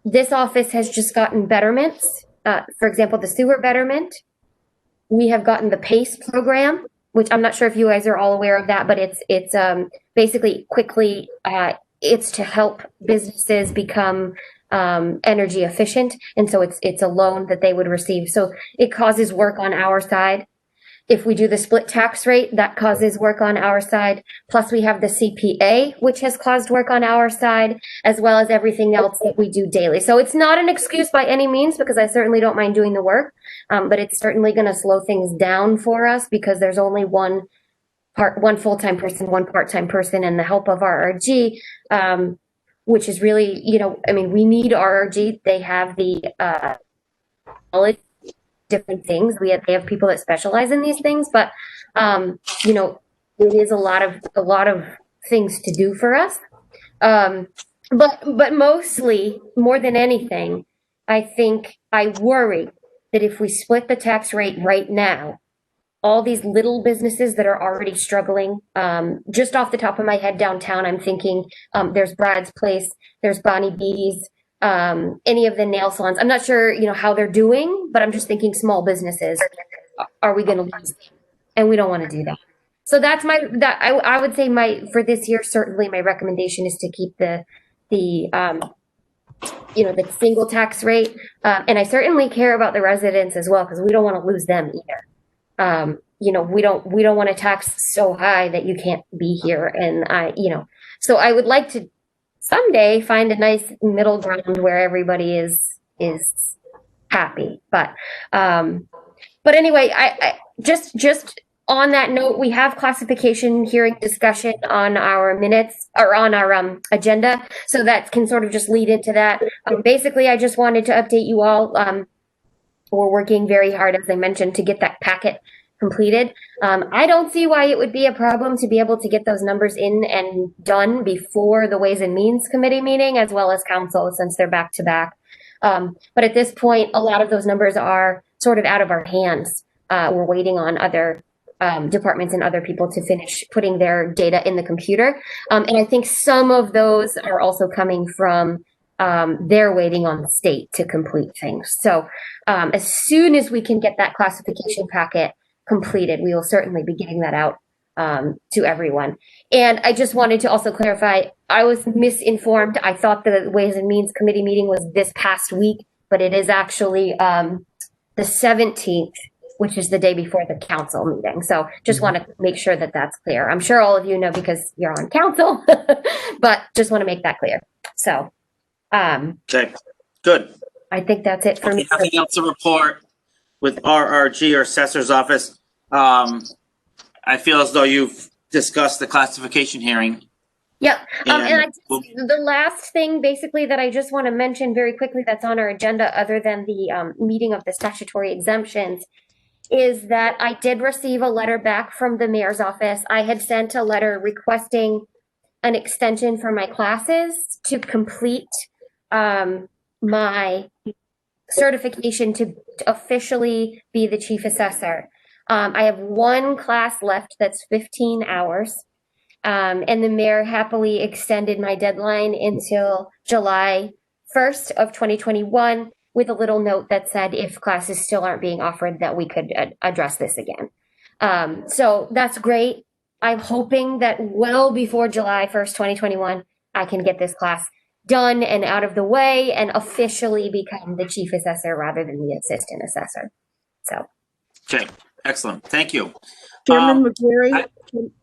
this office has just gotten betterments. For example, the sewer betterment. We have gotten the PACE program, which I'm not sure if you guys are all aware of that, but it's basically quickly, it's to help businesses become energy efficient. And so it's a loan that they would receive. So it causes work on our side. If we do the split tax rate, that causes work on our side. Plus we have the CPA, which has caused work on our side, as well as everything else that we do daily. So it's not an excuse by any means, because I certainly don't mind doing the work, but it's certainly going to slow things down for us because there's only one full-time person, one part-time person, and the help of RRG, which is really, we need RRG. They have the knowledge, different things. They have people that specialize in these things, but it is a lot of things to do for us. But mostly, more than anything, I worry that if we split the tax rate right now, all these little businesses that are already struggling, just off the top of my head downtown, I'm thinking there's Brad's Place, there's Bonnie B's, any of the nail salons. I'm not sure, how they're doing, but I'm just thinking small businesses. Are we going to lose them? And we don't want to do that. So that's I would say for this year, certainly my recommendation is to keep the single tax rate. And I certainly care about the residents as well, because we don't want to lose them either. We don't want to tax so high that you can't be here. And so I would like to someday find a nice middle ground where everybody is happy. But anyway, I just on that note, we have classification hearing discussion on our minutes or on our agenda. So that can sort of just lead into that. Basically, I just wanted to update you all. We're working very hard, as I mentioned, to get that packet completed. I don't see why it would be a problem to be able to get those numbers in and done before the Ways and Means Committee meeting, as well as council, since they're back to back. But at this point, a lot of those numbers are sort of out of our hands. We're waiting on other departments and other people to finish putting their data in the computer. And I think some of those are also coming from they're waiting on the state to complete things. So as soon as we can get that classification packet completed, we will certainly be getting that out to everyone. And I just wanted to also clarify, I was misinformed. I thought the Ways and Means Committee meeting was this past week, but it is actually the 17th, which is the day before the council meeting. So just want to make sure that that's clear. I'm sure all of you know because you're on council, but just want to make that clear. So. Okay, good. I think that's it for me. Nothing else to report with RRG or Assessor's Office. I feel as though you've discussed the classification hearing. Yep. The last thing basically that I just want to mention very quickly that's on our agenda other than the meeting of the statutory exemptions is that I did receive a letter back from the mayor's office. I had sent a letter requesting an extension for my classes to complete my certification to officially be the chief assessor. I have one class left that's 15 hours. And the mayor happily extended my deadline until July 1st of 2021 with a little note that said if classes still aren't being offered that we could address this again. So that's great. I'm hoping that well before July 1st, 2021, I can get this class done and out of the way and officially become the chief assessor rather than the assistant assessor. So. Okay, excellent. Thank you. Chairman McGarry,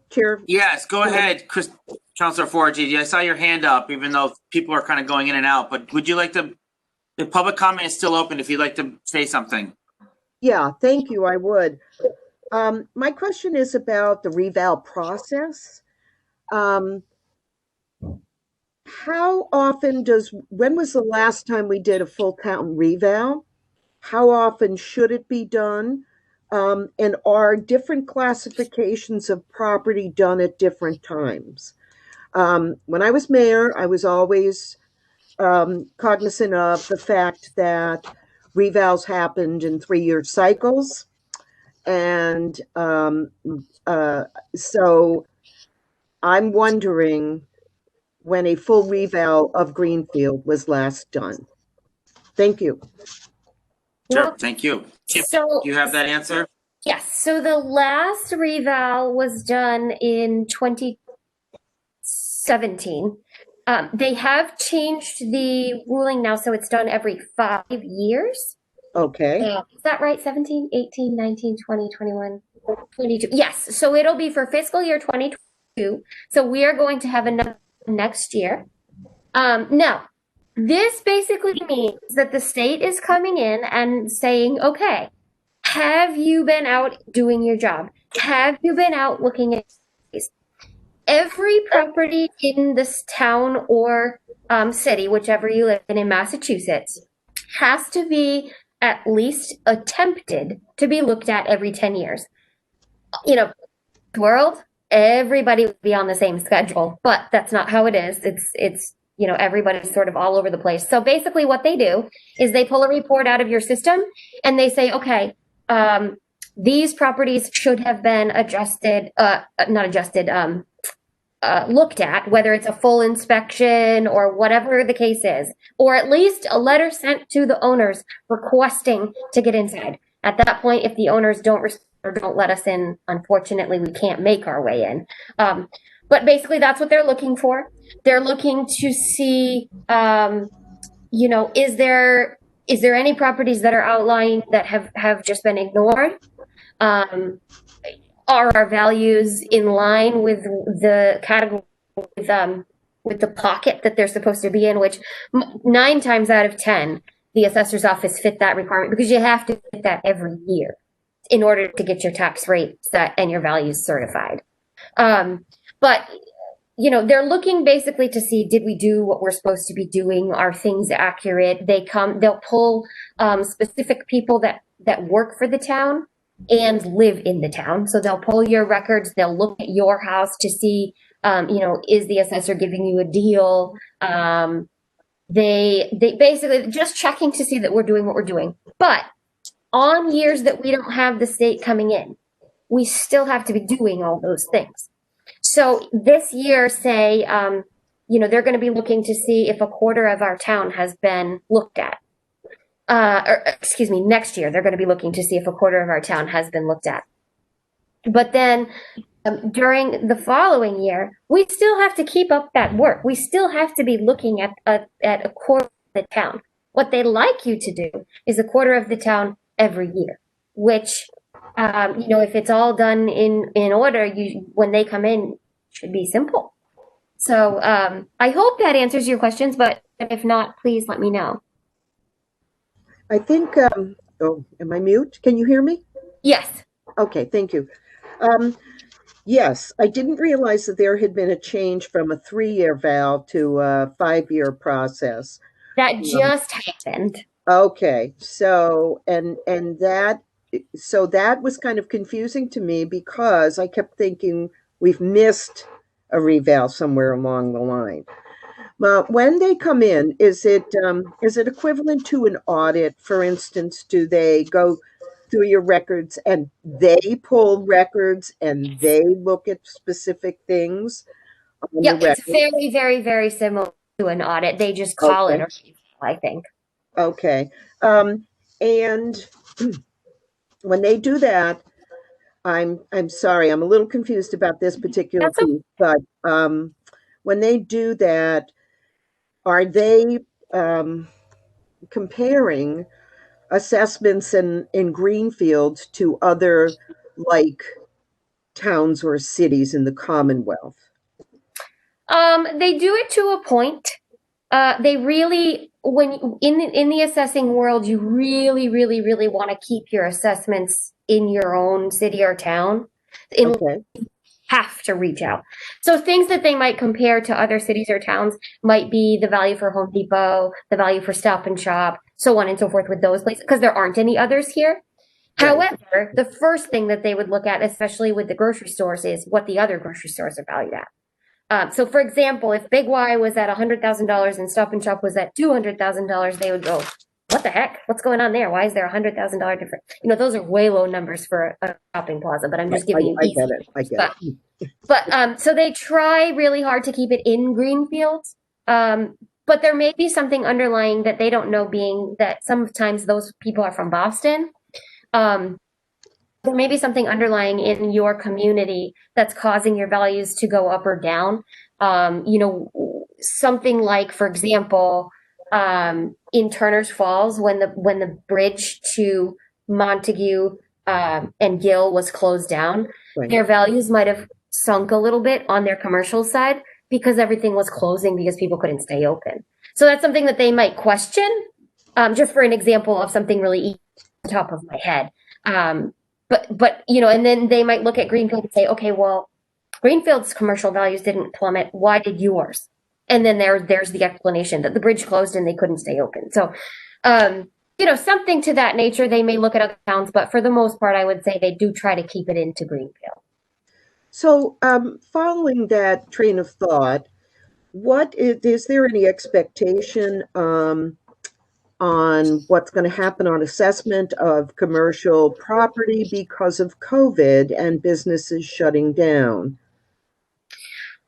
Chair. Yes, go ahead, Councilor Forgy. I saw your hand up, even though people are kind of going in and out, but would you like to, the public comment is still open if you'd like to say something. Yeah, thank you, I would. My question is about the reval process. How often when was the last time we did a full town reval? How often should it be done? And are different classifications of property done at different times? When I was mayor, I was always cognizant of the fact that revals happened in 3-year cycles. And so I'm wondering when a full reval of Greenfield was last done. Thank you. Sure, thank you. Chip, do you have that answer? Yes. So the last reval was done in 2017. They have changed the ruling now, so it's done every 5 years. Okay. Is that right? 17, 18, 19, 20, 21, 22. Yes. So it'll be for fiscal year 2022. So we are going to have another next year. Now, this basically means that the state is coming in and saying, okay, have you been out doing your job? Have you been out looking at these? Every property in this town or city, whichever you live in Massachusetts, has to be at least attempted to be looked at every 10 years. You know, world, everybody would be on the same schedule, but that's not how it is. It's you know, everybody's sort of all over the place. So basically what they do is they pull a report out of your system and they say, okay, these properties should have been looked at, whether it's a full inspection or whatever the case is, or at least a letter sent to the owners requesting to get inside. At that point, if the owners don't let us in, unfortunately, we can't make our way in. But basically, that's what they're looking for. They're looking to see, you know, is there any properties that are outlying that have just been ignored? Are our values in line with the category, with the pocket that they're supposed to be in, which 9 times out of 10, the assessor's office fit that requirement because you have to fit that every year in order to get your tax rate set and your values certified. But, you know, they're looking basically to see, did we do what we're supposed to be doing? Are things accurate? They'll pull specific people that work for the town and live in the town. So they'll pull your records. They'll look at your house to see, you know, is the assessor giving you a deal? They basically just checking to see that we're doing what we're doing. But on years that we don't have the state coming in, we still have to be doing all those things. So this year, say, they're going to be looking to see if a quarter of our town has been looked at. Next year, they're going to be looking to see if a quarter of our town has been looked at. But then during the following year, we still have to keep up that work. We still have to be looking at a quarter of the town. What they like you to do is a quarter of the town every year, which, if it's all done in order, when they come in, should be simple. So I hope that answers your questions, but if not, please let me know. I think, am I mute? Can you hear me? Yes. Okay, thank you. Yes, I didn't realize that there had been a change from a 3-year vow to a 5-year process. That just happened. Okay, so that was kind of confusing to me because I kept thinking we've missed a reval somewhere along the line. When they come in, is it equivalent to an audit? For instance, do they go through your records and they pull records and they look at specific things? Yeah, it's very, very, very similar to an audit. They just call it, I think. Okay. And when they do that, I'm sorry, I'm a little confused about this particular piece, but when they do that, are they comparing assessments in Greenfield to other like towns or cities in the Commonwealth? They do it to a point. They really, when in the assessing world, you really, really, really want to keep your assessments in your own city or town. Okay. Have to reach out. So things that they might compare to other cities or towns might be the value for Home Depot, the value for Stop and Shop, so on and so forth with those places, because there aren't any others here. Right. However, the first thing that they would look at, especially with the grocery stores, is what the other grocery stores are valued at. So for example, if Big Y was at $100,000 and Stop and Shop was at $200,000, they would go, what the heck? What's going on there? Why is there $100,000 difference? Those are way low numbers for a shopping plaza, but I'm just giving you easy. I get it. But so they try really hard to keep it in Greenfield. But there may be something underlying that they don't know, being that sometimes those people are from Boston. There may be something underlying in your community that's causing your values to go up or down. Something like, for example, in Turner's Falls, when the bridge to Montague and Gill was closed down, right, their values might have sunk a little bit on their commercial side because everything was closing because people couldn't stay open. So that's something that they might question, just for an example of something really easy on top of my head. But and then they might look at Greenfield and say, okay, well, Greenfield's commercial values didn't plummet. Why did yours? And then there's the explanation that the bridge closed and they couldn't stay open. So, something to that nature. They may look at other towns, but for the most part, I would say they do try to keep it into Greenfield. So, following that train of thought, is there any expectation on what's going to happen on assessment of commercial property because of COVID and businesses shutting down?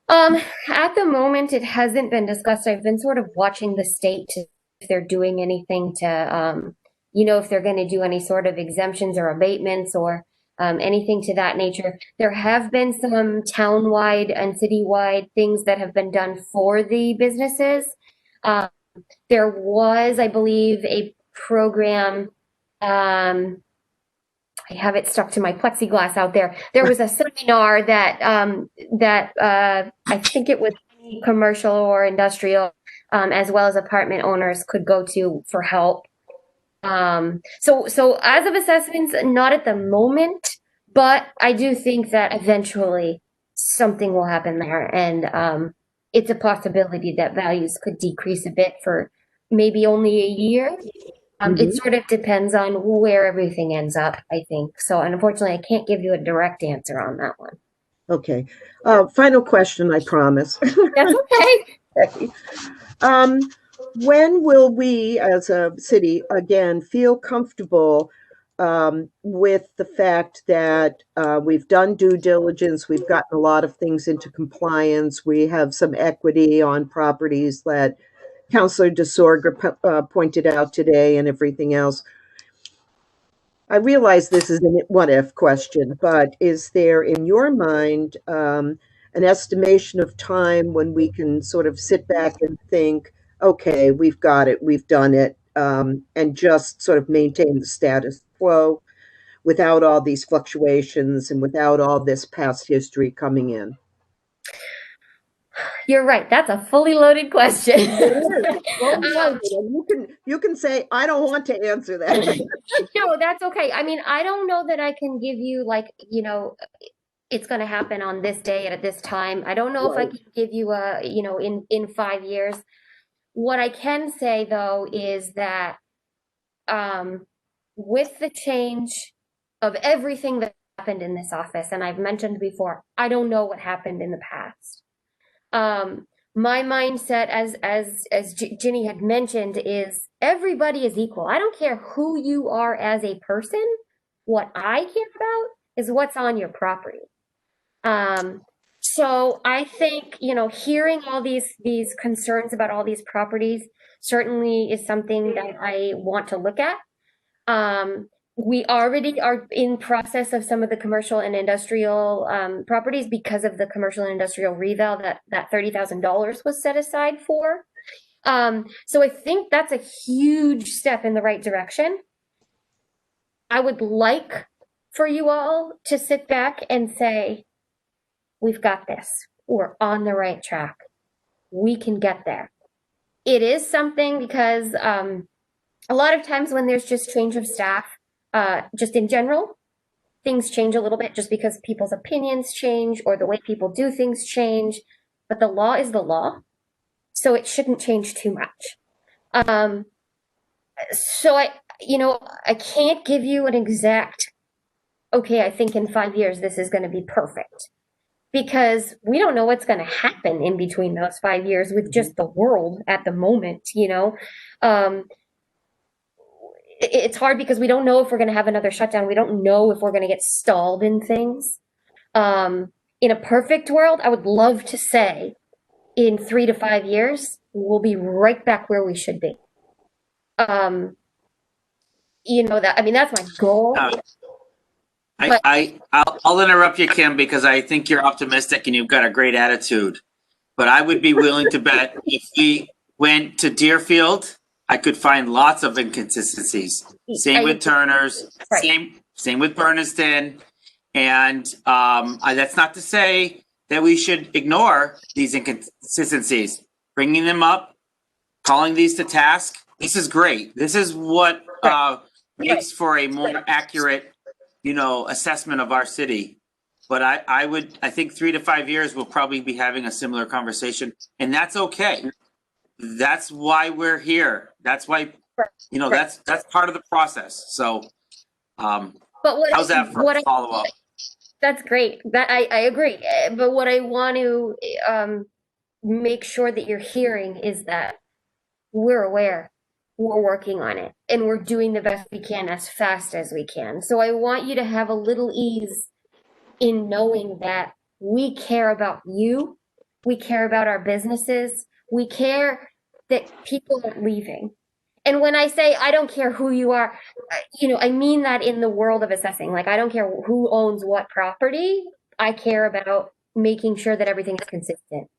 At the moment, it hasn't been discussed. I've been sort of watching the state to if they're doing anything to, if they're going to do any sort of exemptions or abatements or anything to that nature. There have been some townwide and citywide things that have been done for the businesses. There was, I believe, a program. I have it stuck to my plexiglass out there. There was a seminar that I think it was commercial or industrial, as well as apartment owners could go to for help. So as of assessments, not at the moment, but I do think that eventually something will happen there, and it's a possibility that values could decrease a bit for maybe only a year. It sort of depends on where everything ends up, I think. So unfortunately, I can't give you a direct answer on that one. Okay. Final question, I promise. That's okay. When will we as a city, again, feel comfortable with the fact that we've done due diligence, we've gotten a lot of things into compliance, we have some equity on properties that Councilor DeSorger pointed out today and everything else. I realize this is a what-if question, but is there, in your mind, an estimation of time when we can sort of sit back and think, okay, we've got it, we've done it, and just sort of maintain the status quo without all these fluctuations and without all this past history coming in? You're right. That's a fully loaded question. You can say, I don't want to answer that. No, that's okay. I mean, I don't know that I can give you like, you know, it's going to happen on this day and at this time. I don't know if I can give you a, you know, in 5 years. What I can say though is that with the change of everything that happened in this office, and I've mentioned before, I don't know what happened in the past. My mindset, as Ginny had mentioned, is everybody is equal. I don't care who you are as a person. What I care about is what's on your property. So I think, you know, hearing all these concerns about all these properties certainly is something that I want to look at. We already are in process of some of the commercial and industrial properties because of the commercial and industrial reval that $30,000 was set aside for. So I think that's a huge step in the right direction. I would like for you all to sit back and say, we've got this. We're on the right track. We can get there. It is something because a lot of times when there's just change of staff, just in general, things change a little bit just because people's opinions change or the way people do things change. But the law is the law, so it shouldn't change too much. So I can't give you an exact, okay, I think in 5 years this is going to be perfect, because we don't know what's going to happen in between those 5 years with just the world at the moment, you know. It's hard because we don't know if we're going to have another shutdown. We don't know if we're going to get stalled in things. In a perfect world, I would love to say in 3 to 5 years, we'll be right back where we should be. You know, that, I mean, that's my goal. I'll interrupt you, Kim, because I think you're optimistic and you've got a great attitude. But I would be willing to bet if we went to Deerfield, I could find lots of inconsistencies. Same with Turner's, same with Berniston. And that's not to say that we should ignore these inconsistencies. Bringing them up, calling these to task, this is great. This is what makes for a more accurate, you know, assessment of our city. But I think 3 to 5 years we'll probably be having a similar conversation, and that's okay. That's why we're here. That's why, you know, that's part of the process. So, how's that for a follow up? That's great. That I agree. But what I want to make sure that you're hearing is that we're aware, we're working on it, and we're doing the best we can as fast as we can. So I want you to have a little ease in knowing that we care about you, we care about our businesses, we care that people aren't leaving. And when I say I don't care who you are, you know, I mean that in the world of assessing. Like, I don't care who owns what property. I care about making sure that everything is consistent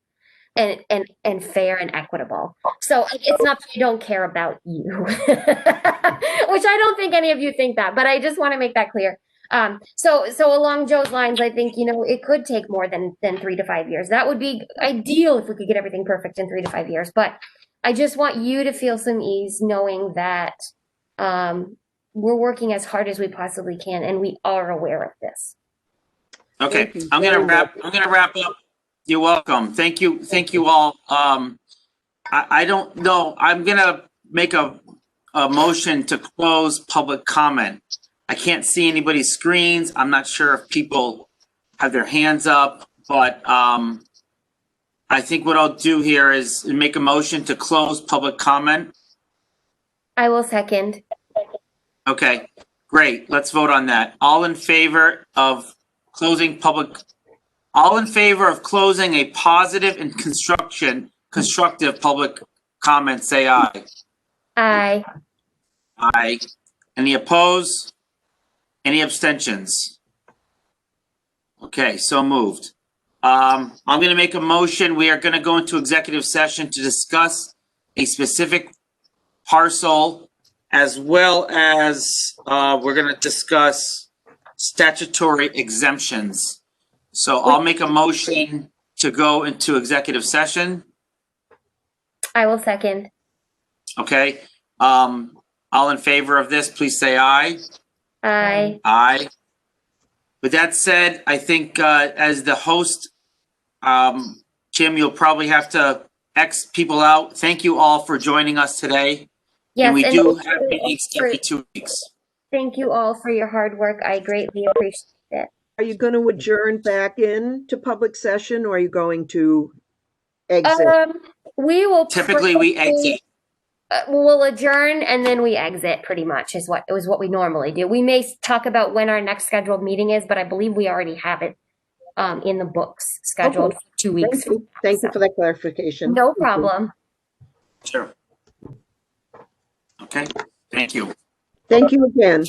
and fair and equitable. So it's not that I don't care about you, which I don't think any of you think that, but I just want to make that clear. So along Joe's lines, I think, you know, it could take more than 3 to 5 years. That would be ideal if we could get everything perfect in 3 to 5 years. But I just want you to feel some ease knowing that we're working as hard as we possibly can, and we are aware of this. Okay, I'm gonna wrap up. You're welcome. Thank you all. I don't know. I'm gonna make a motion to close public comment. I can't see anybody's screens. I'm not sure if people have their hands up, but I think what I'll do here is make a motion to close public comment. I will second. Okay, Great, let's vote on that. All in favor of closing a positive and constructive public comment, say aye. Aye. Aye. Any opposed? Any abstentions? Okay, so moved. I'm going to make a motion. We are going to go into executive session to discuss a specific parcel, as well as we're going to discuss statutory exemptions. So I'll make a motion to go into executive session. I will second. Okay. All in favor of this, please say aye. Aye. Aye. With that said, I think as the host, Jim, you'll probably have to X people out. Thank you all for joining us today. Yes, and we and do thank have you meetings for- every 2 weeks. Thank you all for your hard work. I greatly appreciate it. Are you going to adjourn back into public session or are you going to exit? We will Typically, we exit. We'll adjourn and then we exit. Pretty much is what we normally do. We may talk about when our next scheduled meeting is, but I believe we already have it in the books scheduled Okay. for 2 weeks. Thank you for that clarification. No problem. Sure. Okay. Thank you. Thank you again.